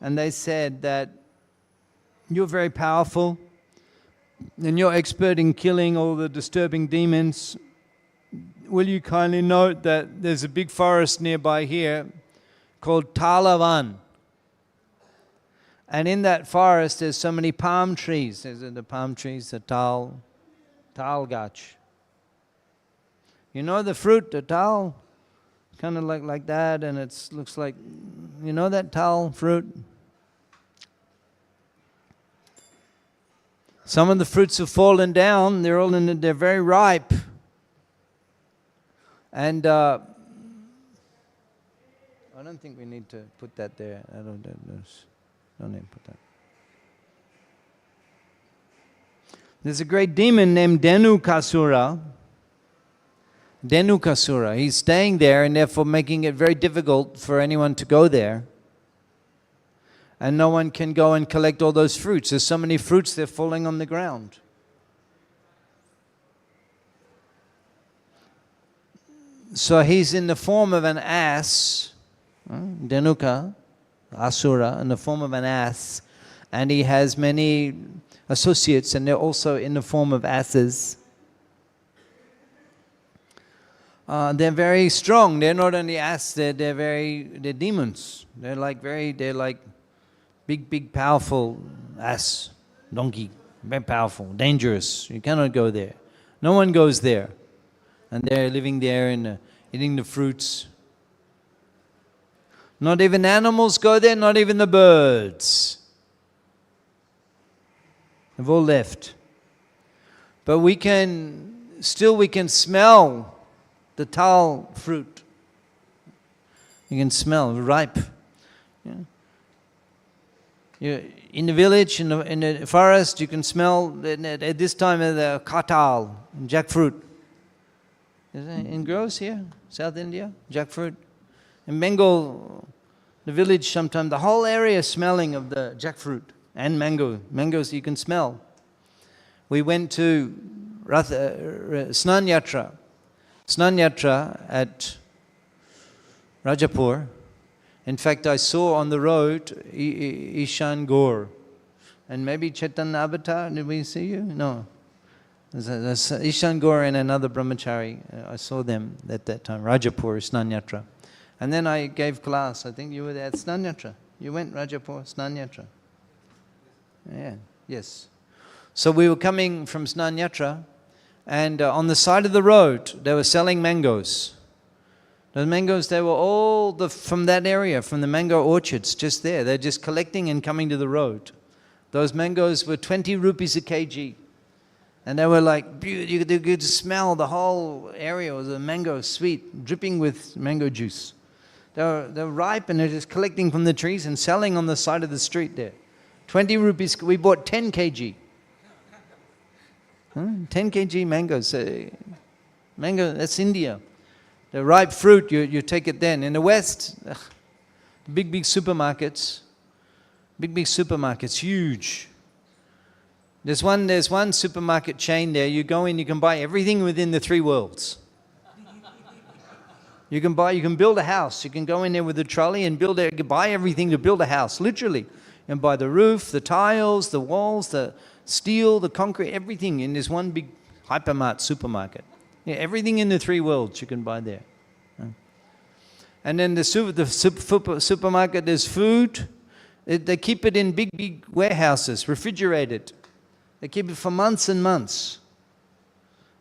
and they said that you're very powerful and you're expert in killing all the disturbing demons. Will you kindly note that there's a big forest nearby here called Talavan. And in that forest there's so many palm trees. There's the palm trees, the tal gach. You know the fruit, the tal? Kind of like that, and it looks like, you know that tal fruit? Some of the fruits have fallen down. They're very ripe. And I don't think we need to put that there. Don't need to put that. There's a great demon named Dhenukasura. Dhenukasura. He's staying there and therefore making it very difficult for anyone to go there. And no one can go and collect all those fruits. There's so many fruits, they're falling on the ground. So he's in the form of an ass, Dhenuka, Asura, in the form of an ass. And he has many associates, and they're also in the form of asses. They're very strong. They're not only ass, they're demons. They're like big, powerful ass, donkey, very powerful, dangerous. You cannot go there. No one goes there. And they're living there and eating the fruits. Not even animals go there, not even the birds. They've all left. But we can smell the tal fruit. You can smell, ripe. Yeah. In the village, in the forest, you can smell, at this time, the katal, jackfruit. It grows here, South India, jackfruit. In Bengal, the village sometimes, the whole area is smelling of the jackfruit and mangoes you can smell. We went to Snan Yatra at Rajapur. In fact, I saw on the road Ishan Gaur. And maybe Chaitanya Avatar, did we see you? No. There's Ishan Gaur and another brahmachari. I saw them at that time, Rajapur, Snan Yatra. And then I gave class. I think you were there at Snan Yatra. You went Rajapur, Snan Yatra. Yeah, yes. So we were coming from Snan Yatra, And on the side of the road, they were selling mangoes. Those mangoes, they were all from that area, from the mango orchards, just there. They're just collecting and coming to the road. Those mangoes were 20 rupees a kg. And they were like, you could smell the whole area was a mango sweet, dripping with mango juice. They were ripe and they're just collecting from the trees and selling on the side of the street there. 20 rupees, we bought 10 kg. 10 kg mangoes. Mango, that's India. The ripe fruit, you take it then. In the West, big supermarkets, huge. There's one supermarket chain there. You go in, you can buy everything within the three worlds. You can build a house. You can go in there with a trolley and buy everything to build a house, literally. And buy the roof, the tiles, the walls, the steel, the concrete, everything in this one big hypermart supermarket. Yeah, everything in the three worlds you can buy there. And then the supermarket, there's food. They keep it in big warehouses, refrigerated. They keep it for months and months.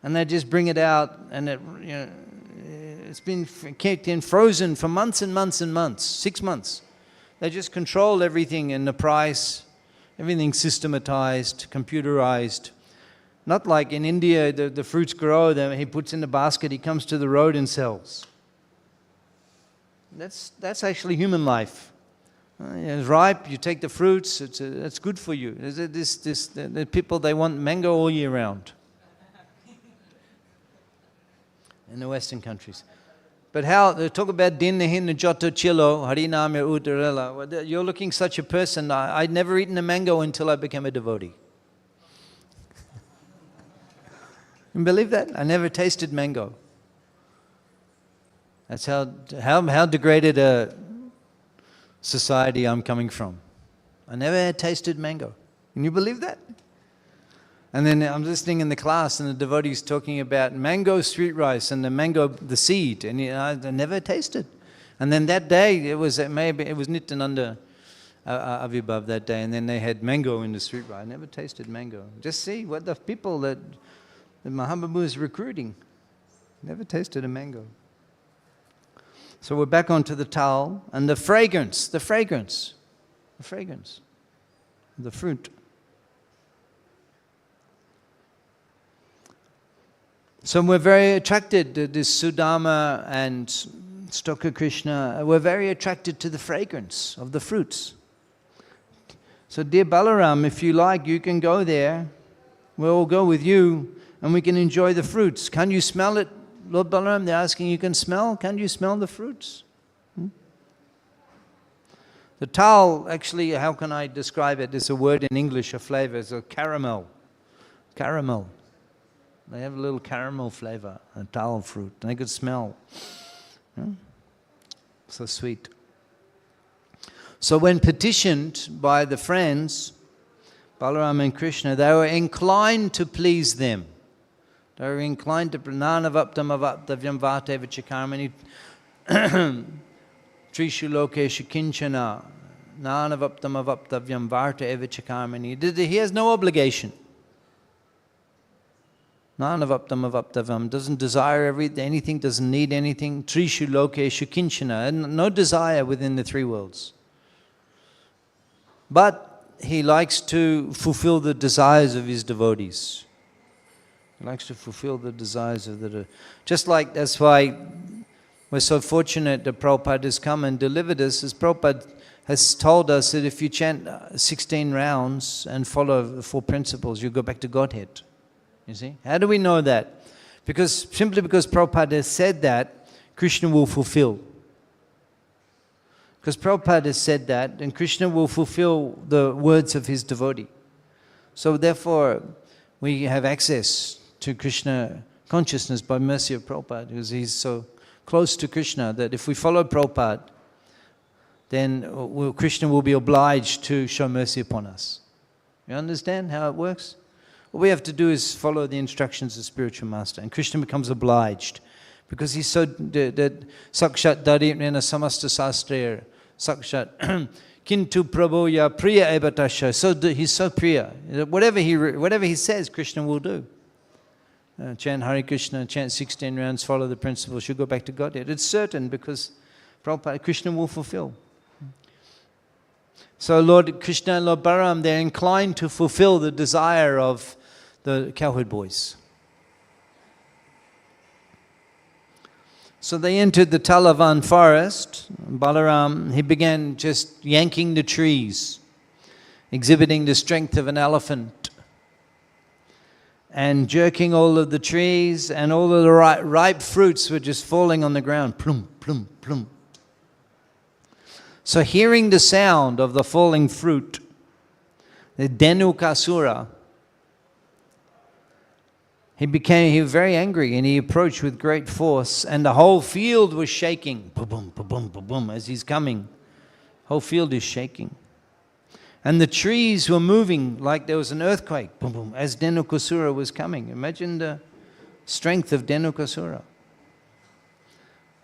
And they just bring it out, and it's been kept in frozen for months and months and months, 6 months. They just control everything and the price, everything systematized, computerized. Not like in India, the fruits grow, then he puts in the basket, he comes to the road and sells. That's actually human life. It's ripe, you take the fruits, it's good for you. The people, they want mango all year round. In the Western countries. But how, they talk about din hin joto chilo, hariname udarela. You're looking such a person, I'd never eaten a mango until I became a devotee. You believe that? I never tasted mango. That's how degraded a society I'm coming from. I never had tasted mango. Can you believe that? And then I'm listening in the class and the devotee's talking about mango sweet rice and the mango, the seed, and I never tasted. And then that day, it was Nityananda Avibhav that day, and then they had mango in the sweet rice. I never tasted mango. Just see what the people that Mahaprabhu is recruiting. Never tasted a mango. So we're back onto the towel and the fragrance, the fruit. So we're very attracted to this Sudama and Stoka Krishna. We're very attracted to the fragrance of the fruits. So dear Balaram, if you like, you can go there. We'll go with you and we can enjoy the fruits. Can you smell it? Lord Balaram, they're asking, you can smell? Can you smell the fruits? The tal, actually, how can I describe it? There's a word in English, a flavor, it's a caramel. Caramel. They have a little caramel flavor, a tal fruit. They could smell. So sweet. So when petitioned by the friends, Balaram and Krishna, they were inclined to please them. They were inclined to prananavaptam avaptavyam vateva chakarmani trishu lokeshu kinchana nanavaptam avaptavyam varta eva chakarmani. He has no obligation. Nanavaptam avaptavyam, doesn't desire anything, doesn't need anything. Trishu lokeshu kinchana, no desire within the three worlds. But he likes to fulfill the desires of his devotees. He likes to fulfill the desires of the... Just like, that's why we're so fortunate that Prabhupada has come and delivered us, as Prabhupada has told us that if you chant 16 rounds and follow the 4 principles, you go back to Godhead. You see? How do we know that? Simply because Prabhupada has said that, Krishna will fulfill. Because Prabhupada has said that, and Krishna will fulfill the words of his devotee. So therefore, we have access to Krishna consciousness by mercy of Prabhupada, because he's so close to Krishna that if we follow Prabhupada, then Krishna will be obliged to show mercy upon us. You understand how it works? What we have to do is follow the instructions of the spiritual master, and Krishna becomes obliged, because he's so that sakshat darimnena samasta sastraya sakshat kintu prabhuya priya evatasha. So he's so priya. Whatever he says, Krishna will do. chant Hare Krishna, chant 16 rounds, follow the principle, should go back to Godhead. It's certain because Prabhupada, Krishna will fulfill. So Lord Krishna and Lord Balaram, they're inclined to fulfill the desire of the cowherd boys. So they entered the Talavan forest. Balaram, he began just yanking the trees, exhibiting the strength of an elephant, and jerking all of the trees, and all of the ripe fruits were just falling on the ground. Plum, plum, plum. So hearing the sound of the falling fruit, the Dhenukasura, he was very angry, and he approached with great force, and the whole field was shaking. Boom, boom, boom, boom, boom, as he's coming. Whole field is shaking. And the trees were moving like there was an earthquake. Boom, boom, as Dhenukasura was coming. Imagine the strength of Dhenukasura.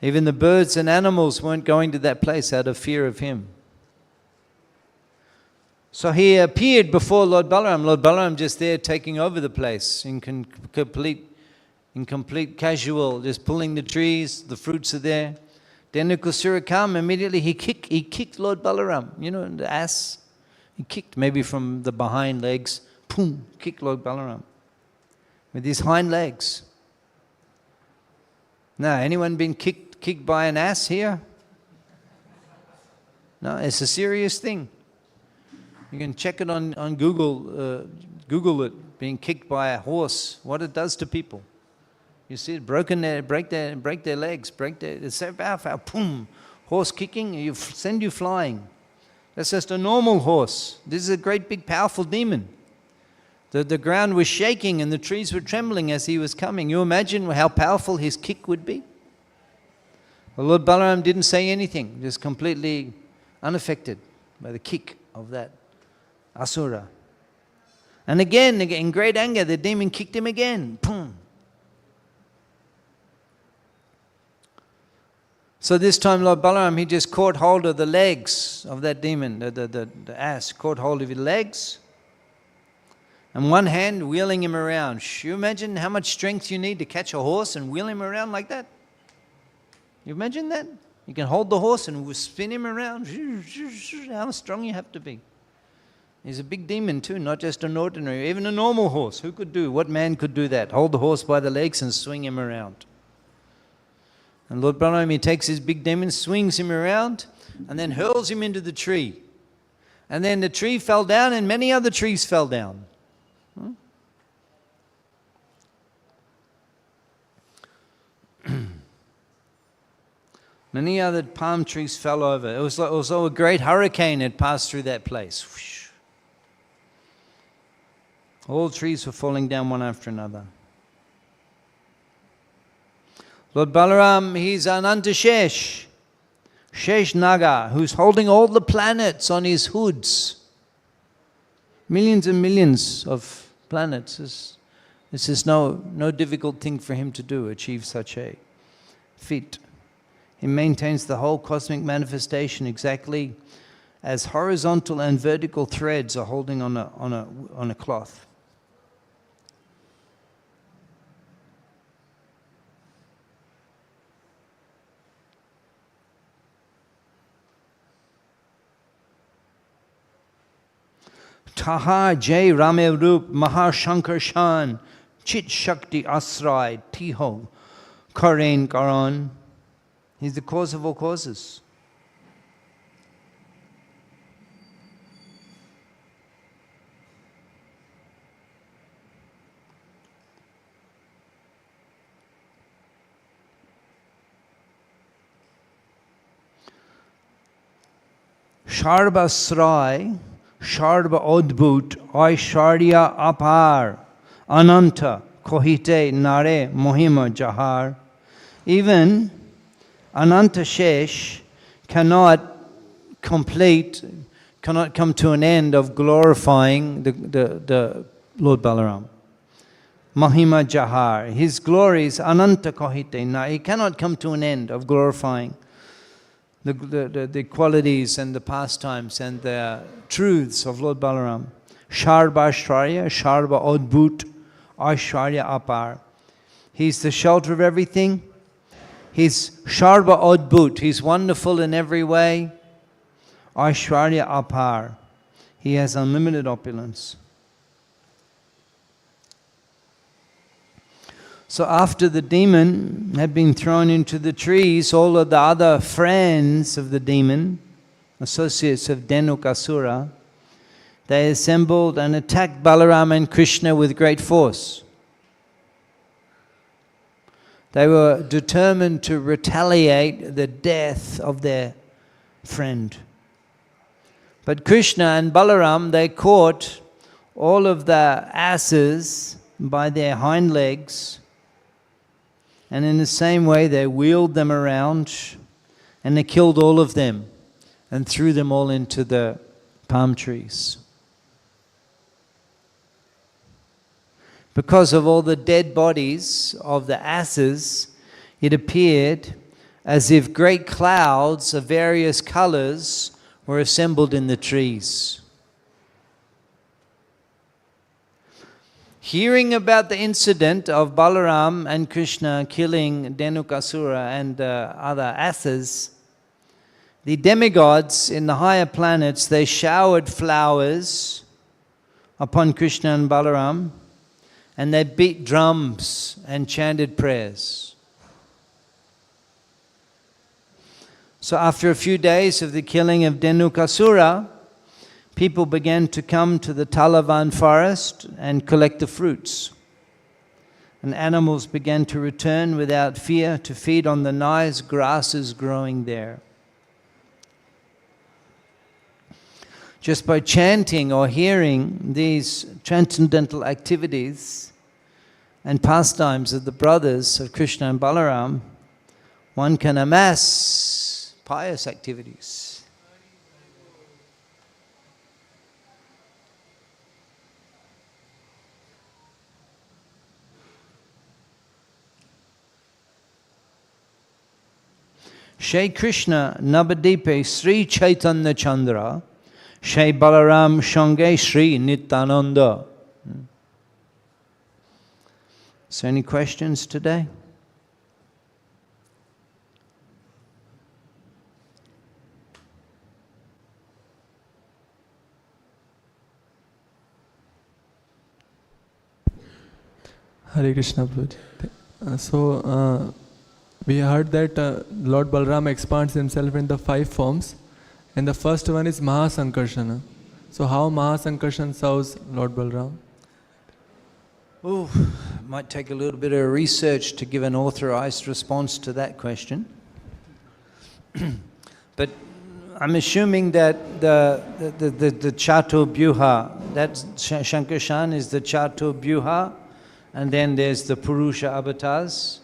Even the birds and animals weren't going to that place out of fear of him. So he appeared before Lord Balaram. Lord Balaram just there taking over the place in complete casual, just pulling the trees, the fruits are there. Dhenukasura come, immediately he kicked Lord Balaram, you know, the ass. He kicked maybe from the behind legs, boom, kicked Lord Balaram with his hind legs. Now, anyone been kicked by an ass here? No, it's a serious thing. You can check it on Google, Google it, being kicked by a horse, what it does to people. You see it, break their legs, it's so powerful, boom, horse kicking, send you flying. That's just a normal horse. This is a great big powerful demon. The ground was shaking and the trees were trembling as he was coming. You imagine how powerful his kick would be? Well, Lord Balaram didn't say anything, just completely unaffected by the kick of that Asura. And again, in great anger, the demon kicked him again. Boom. So this time Lord Balaram, he just caught hold of the legs of that demon, the ass, caught hold of his legs. And one hand wheeling him around. You imagine how much strength you need to catch a horse and wheel him around like that? You imagine that? You can hold the horse and spin him around. How strong you have to be. He's a big demon too, not just an ordinary, even a normal horse. Who could do? What man could do that? Hold the horse by the legs and swing him around. And Lord Balaram, he takes his big demon, swings him around, and then hurls him into the tree. And then the tree fell down, and many other trees fell down. Many other palm trees fell over. It was like a great hurricane had passed through that place. Whoosh. All trees were falling down one after another. Lord Balaram, he's Ananta Shesh Naga, who's holding all the planets on his hoods. Millions and millions of planets. This is no difficult thing for him to do, achieve such a feat. He maintains the whole cosmic manifestation exactly as horizontal and vertical threads are holding on a cloth. Taha Jai Ramev Rup Mahashankar Shan Chit Shakti Asrai Tiho Karen Karan. He's the cause of all causes. Sharba Srai, Sharba Odbhut, Aishwarya Apar, Ananta, Kohite Nare, Mohima Jahar. Even Ananta Shesh cannot come to an end of glorifying the Lord Balaram. Mahima Jahar, his glories, Ananta Kohite, he cannot come to an end of glorifying the qualities and the pastimes and the truths of Lord Balaram. Sharba Ashwarya, Sharba Odbhut, Aishwarya Apar. He's the shelter of everything. He's Sarva Adbhut. He's wonderful in every way. Aishwarya Apar. He has unlimited opulence. So after the demon had been thrown into the trees, all of the other friends of the demon, associates of Dhenukasura, they assembled and attacked Balaram and Krishna with great force. They were determined to retaliate the death of their friend. But Krishna and Balaram, they caught all of the asses by their hind legs, and in the same way they wheeled them around and they killed all of them and threw them all into the palm trees. Because of all the dead bodies of the asses, it appeared as if great clouds of various colors were assembled in the trees. Hearing about the incident of Balaram and Krishna killing Dhenukasura and other asses, the demigods in the higher planets, they showered flowers upon Krishna and Balaram, and they beat drums and chanted prayers. So after a few days of the killing of Dhenukasura, people began to come to the Talavan forest and collect the fruits. And animals began to return without fear to feed on the nice grasses growing there. Just by chanting or hearing these transcendental activities and pastimes of the brothers of Krishna and Balaram, one can amass pious activities. Shri Krishna Navadipe Sri Chaitanya Chandra, Shri Balaram Shange Sri Nityananda. So any questions today? Hare Krishna Prabhuji. We heard that Lord Balaram expands himself in the 5 forms, and the first one is Mahasankarshana. So how Mahasankarshana serves Lord Balaram? Oh, might take a little bit of research to give an authorized response to that question. But I'm assuming that the Chaturvyuha, that Shankarshan is the Chaturvyuha, and then there's the Purusha avatars.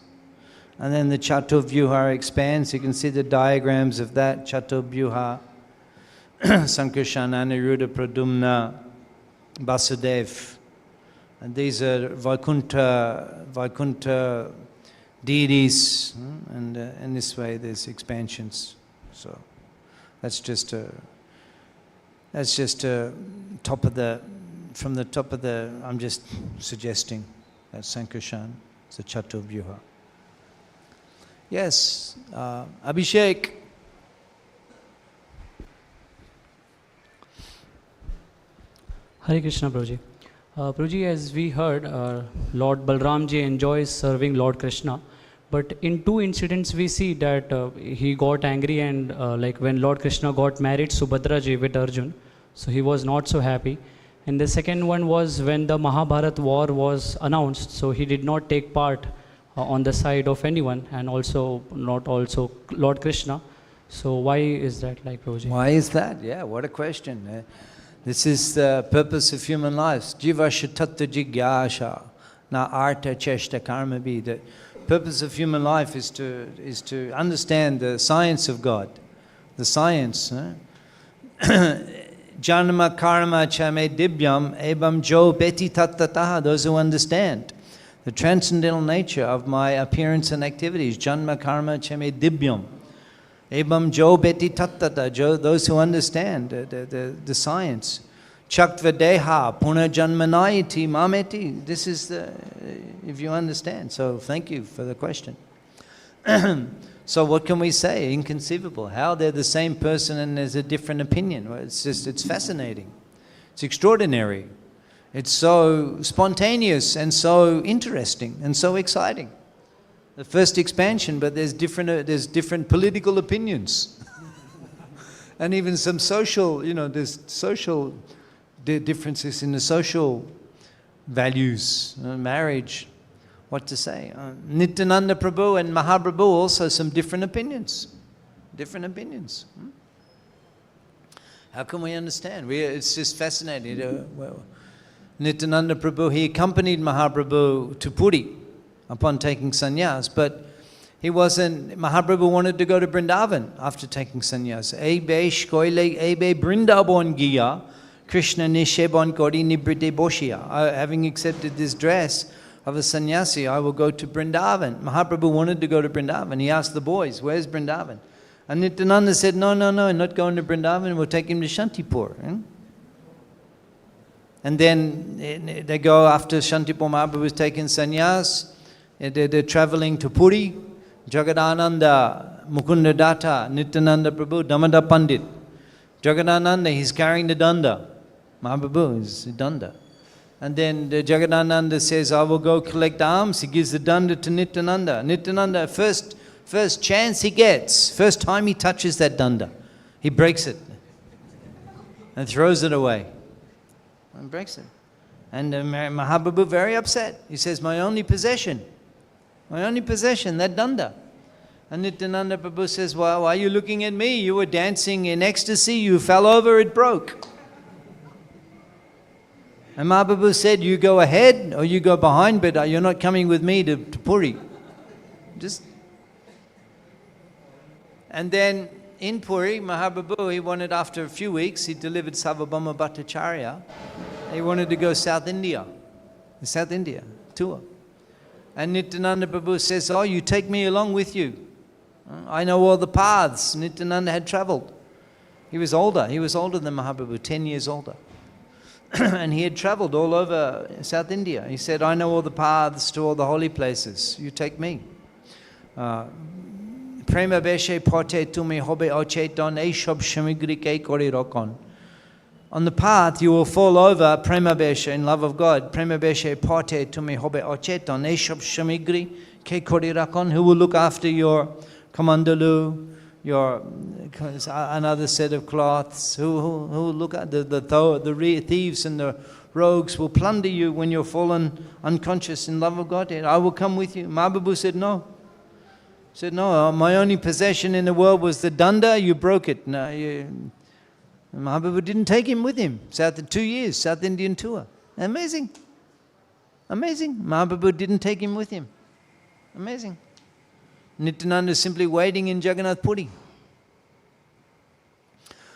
And then the Chaturvyuha expands. You can see the diagrams of that. Chaturvyuha, Sankarsana, Aniruddha, Pradumna, Vyasadeva. And these are Vaikuntha deities. And in this way there's expansions. So that's just a top of the, from the top of the, I'm just suggesting that Sankarshan is a Chaturvyuha. Yes, Abhishek. Hare Krishna Prabhuji. Prabhuji, as we heard, Lord Balram ji enjoys serving Lord Krishna, but in 2 incidents we see that he got angry and like when Lord Krishna got married Subhadra ji with Arjun, so he was not so happy. And the second one was when the Mahabharat war was announced, so he did not take part on the side of anyone, and also not also Lord Krishna. So why is that like, Prabhuji? Why is that? Yeah, what a question. This is the purpose of human life. Jiva shatatta jigyasha, na arta cheshta karma bhi. The purpose of human life is to understand the science of God. The science. Janma karma chame dibyam ebam jo beti tattataha. Those who understand the transcendental nature of my appearance and activities. Janma karma chame dibyam. Ebam jo beti tattata. Those who understand the science. Chaktva deha punajanmanayati mameti. This is the, if you understand. So thank you for the question. So what can we say? Inconceivable. How they're the same person and there's a different opinion. Well, it's fascinating. It's extraordinary. It's so spontaneous and so interesting and so exciting. The first expansion, but there's different political opinions. And even some social, there's social differences in the social values, marriage, what to say. Nityananda Prabhu and Mahaprabhu also some different opinions. Different opinions. How can we understand? It's just fascinating. Nityananda Prabhu, he accompanied Mahaprabhu to Puri upon taking sannyas, but Mahaprabhu wanted to go to Vrindavan after taking sannyas. Ebe Vrindavan giya, Krishna nishebon kori nibrite boshia. Having accepted this dress of a sannyasi, I will go to Vrindavan. Mahaprabhu wanted to go to Vrindavan. He asked the boys, where's Vrindavan? And Nityananda said, no, not going to Vrindavan, we'll take him to Shantipur. And then they go after Shantipur. Mahaprabhu was taking sannyas. They're traveling to Puri. Jagadananda, Mukunda Datta, Nityananda Prabhu, Damada Pandit. Jagadananda, he's carrying the danda. Mahaprabhu is the danda. And then the Jagadananda says, I will go collect alms. He gives the danda to Nityananda. Nityananda, first chance he gets, first time he touches that danda, he breaks it and throws it away. And breaks it. And Mahaprabhu very upset. He says, my only possession, that danda. And Nityananda Prabhu says, well, why are you looking at me? You were dancing in ecstasy, you fell over, it broke. And Mahaprabhu said, you go ahead or you go behind, but you're not coming with me to Puri. And then in Puri, Mahaprabhu, he wanted, after a few weeks, he delivered Sarvabhauma Bhattacharya. He wanted to go South India tour. And Nityananda Prabhu says, oh, you take me along with you. I know all the paths Nityananda had traveled. He was older than Mahaprabhu, 10 years older. And he had traveled all over South India. He said, I know all the paths to all the holy places. You take me. Prema beshe pote tumi hobe ocheton eshob shamigri ke kori rokon. On the path you will fall over prema beshe, in love of God. Prema beshe pote tumi hobe ocheton eshob shamigri ke kori rokon. Who will look after your kamandalu, your another set of cloths? Who will look at the thieves and the rogues will plunder you when you're fallen unconscious in love of God. I will come with you. Mahaprabhu said no. Said, no, my only possession in the world was the danda, you broke it. No, Mahaprabhu didn't take him with him. 2 years, South Indian tour. Amazing. Mahaprabhu didn't take him with him. Amazing. Nityananda is simply waiting in Jagannath Puri.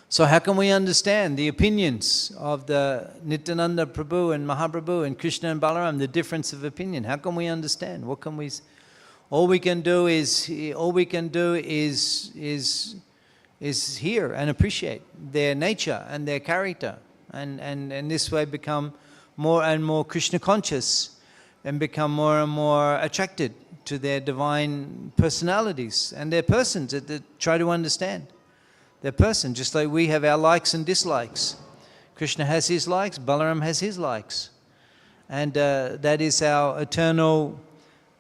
So how can we understand the opinions of the Nityananda Prabhu and Mahaprabhu and Krishna and Balaram, the difference of opinion? How can we understand? What can we... All we can do is hear and appreciate their nature and their character, and this way become more and more Krishna conscious and become more and more attracted to their divine personalities and their persons. Try to understand their person, just like we have our likes and dislikes. Krishna has his likes, Balaram has his likes, and that is our eternal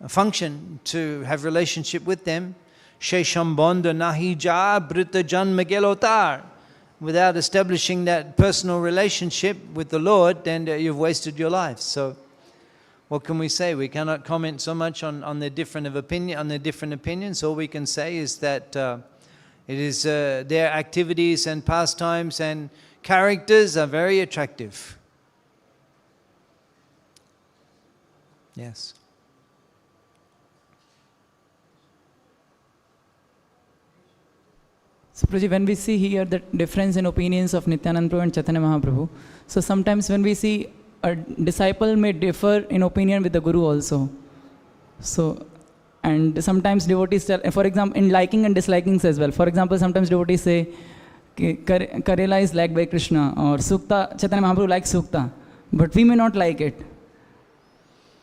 function, to have relationship with them. Shesham Bonda Nahi Ja Brita Janma Gelotar. Without establishing that personal relationship with the Lord, then you've wasted your life. So what can we say? We cannot comment so much on their different opinions. All we can say is that it is their activities and pastimes and characters are very attractive. Yes. So, Prabhuji, when we see here the difference in opinions of Nityananda Prabhu and Chaitanya Mahaprabhu, so sometimes when we see a disciple may differ in opinion with the Guru also. So, and sometimes devotees tell, for example, in liking and dislikings as well. For example, sometimes devotees say, Karela is liked by Krishna, or Sukta, Chaitanya Mahaprabhu likes Sukta, but we may not like it.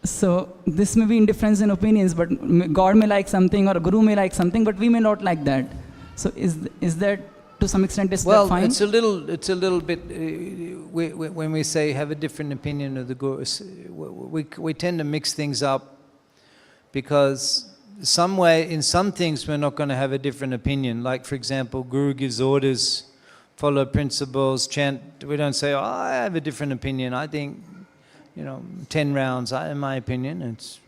So this may be indifference in opinions, but God may like something or Guru may like something, but we may not like that. So is that to some extent is that fine? Well, it's a little bit. When we say have a different opinion of the Guru, we tend to mix things up, because in some things we're not going to have a different opinion. Like, for example, Guru gives orders, follow principles, chant. We don't say, oh, I have a different opinion. I think, 10 rounds, in my opinion. It's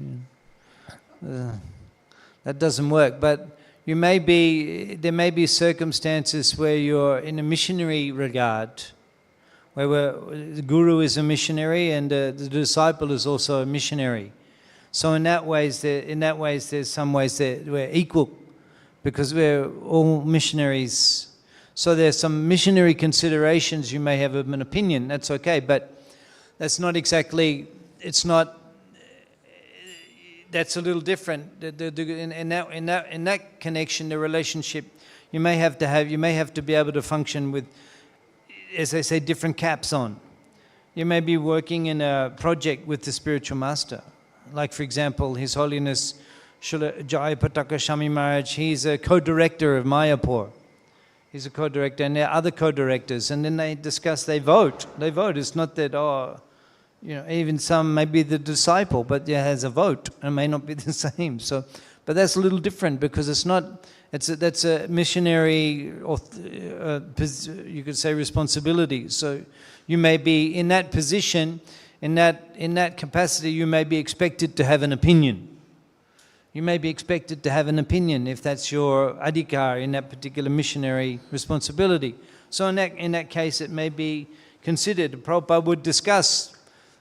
that doesn't work. But there may be circumstances where you're in a missionary regard, where the Guru is a missionary and the disciple is also a missionary. So in that ways, there's some ways that we're equal, because we're all missionaries. So there's some missionary considerations you may have an opinion. That's okay, but that's not exactly. That's a little different. In that connection, the relationship, you may have to be able to function with, as they say, different caps on. You may be working in a project with the spiritual master. Like, for example, His Holiness Srila Jai Pataka Shami Maharaj, he's a co-director of Mayapur. He's a co-director, and there are other co-directors, and then they discuss, they vote. It's not that, even some may be the disciple, but it has a vote, and may not be the same. So, but that's a little different, because it's not, that's a missionary, you could say, responsibility. So you may be in that position, in that capacity, you may be expected to have an opinion. You may be expected to have an opinion if that's your adhikar in that particular missionary responsibility. So in that case, it may be considered. Prabhupada would discuss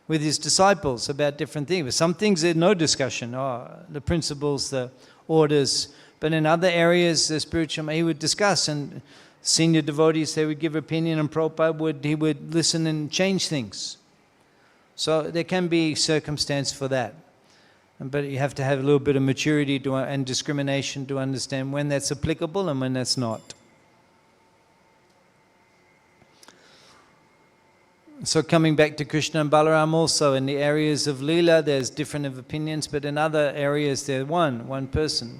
with his disciples about different things. Some things there's no discussion, the principles, the orders. But in other areas, the spiritual, he would discuss, and senior devotees, they would give opinion, and Prabhupada would listen and change things. So there can be circumstance for that. But you have to have a little bit of maturity and discrimination to understand when that's applicable and when that's not. So coming back to Krishna and Balaram also, in the areas of Leela, there's different opinions, but in other areas, they're one person.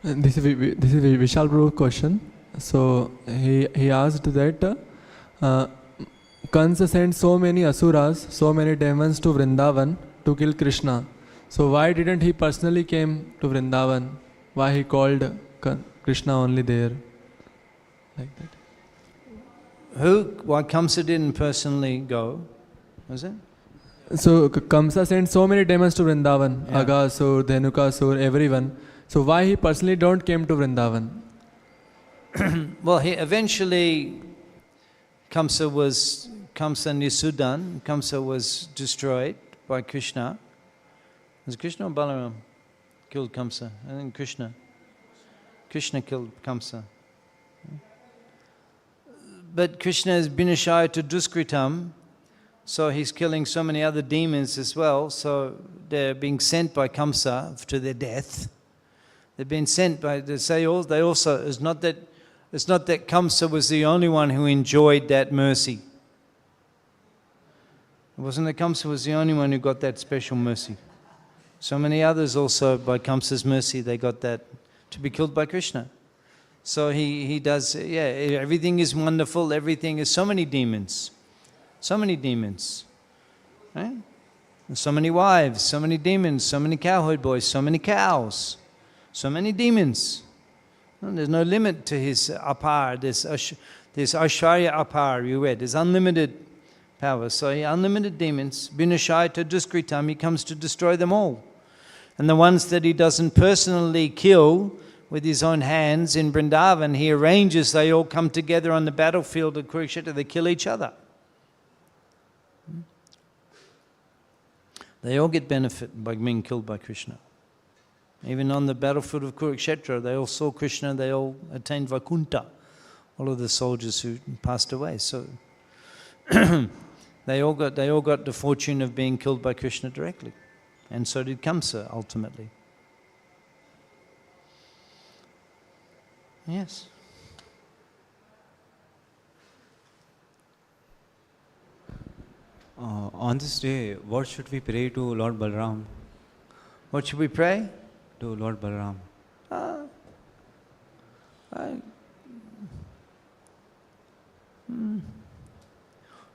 This is Vishal Prabhu's question. So he asked that Kansa sent so many asuras, so many demons to Vrindavan to kill Krishna. So why didn't he personally came to Vrindavan? Why he called Krishna only there? Like that. Why Kamsa didn't personally go? Was it? So Kamsa sent so many demons to Vrindavan, yeah. Agasur, Dhenukasura, everyone. So why he personally don't came to Vrindavan? Well, he eventually, Kamsa Nisudan, Kamsa was destroyed by Krishna. Was Krishna or Balaram killed Kamsa? I think Krishna. Krishna killed Kamsa. But Krishna is binashaya to duskritam, so he's killing so many other demons as well. So they're being sent by Kamsa to their death. They've been sent by, they also, it's not that Kamsa was the only one who enjoyed that mercy. It wasn't that Kamsa was the only one who got that special mercy. So many others also, by Kamsa's mercy, they got that to be killed by Krishna. So he does, everything is wonderful, everything is so many demons. So many demons. Right? So many wives, so many demons, so many cowherd boys, so many cows, so many demons. There's no limit to his apar, this Ashwarya apar you read, there's unlimited power. So he unlimited demons, binashaya to duskritam, he comes to destroy them all. And the ones that he doesn't personally kill with his own hands in Vrindavan, he arranges, they all come together on the battlefield of Kurukshetra, they kill each other. They all get benefit by being killed by Krishna. Even on the battlefield of Kurukshetra, they all saw Krishna, they all attained Vaikuntha, all of the soldiers who passed away. So they all got the fortune of being killed by Krishna directly. And so did Kamsa ultimately. Yes. On this day, what should we pray to Lord Balaram? What should we pray? To Lord Balaram.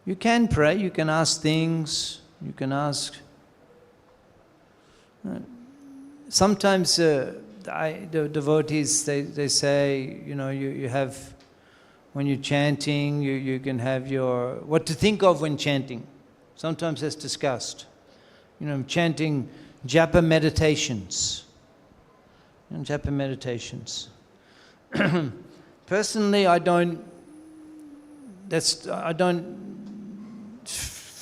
You can pray, you can ask things, you can ask. Sometimes the devotees, they say, you have, when you're chanting, you can have what to think of when chanting. Sometimes that's discussed. Chanting japa meditations. Japa meditations. Personally, I don't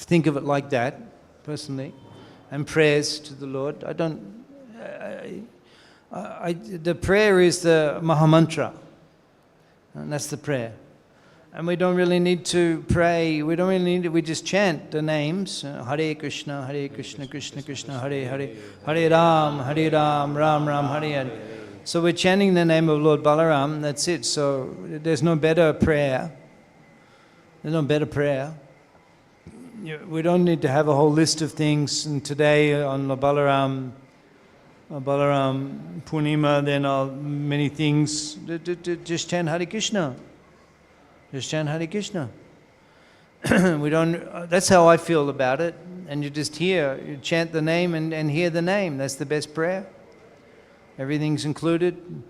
think of it like that, personally, and prayers to the Lord. The prayer is the Mahamantra, and that's the prayer. And we don't really need to pray, we just chant the names, Hare Krishna, Krishna Krishna, Hare Hare, Hare Ram, Ram Ram, Hare Hare. So we're chanting the name of Lord Balaram, that's it. So there's no better prayer. There's no better prayer. We don't need to have a whole list of things. And today on Balaram Purnima, then many things. Just chant Hare Krishna. Just chant Hare Krishna. That's how I feel about it. And you just you chant the name and hear the name. That's the best prayer. Everything's included.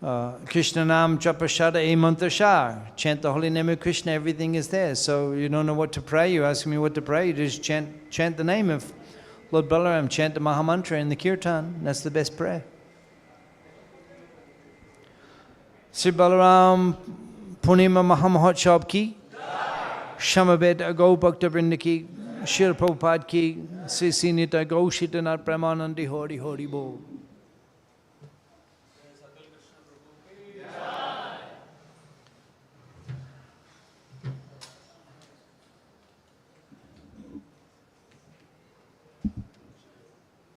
Krishna Nam Japashada E Mantrashar. Chant the holy name of Krishna, everything is there. So you don't know what to pray, you ask me what to pray, you just chant the name of Lord Balaram, chant the Mahamantra in the Kirtan. That's the best prayer. Sri Balaram Purnima Mahamahotsav ki, Shamabed Agau Bhakta Vrinda ki, Shri Prabhupada ki, Sri Sinita Gaushitanath Pramanandi Hori Hori Bol.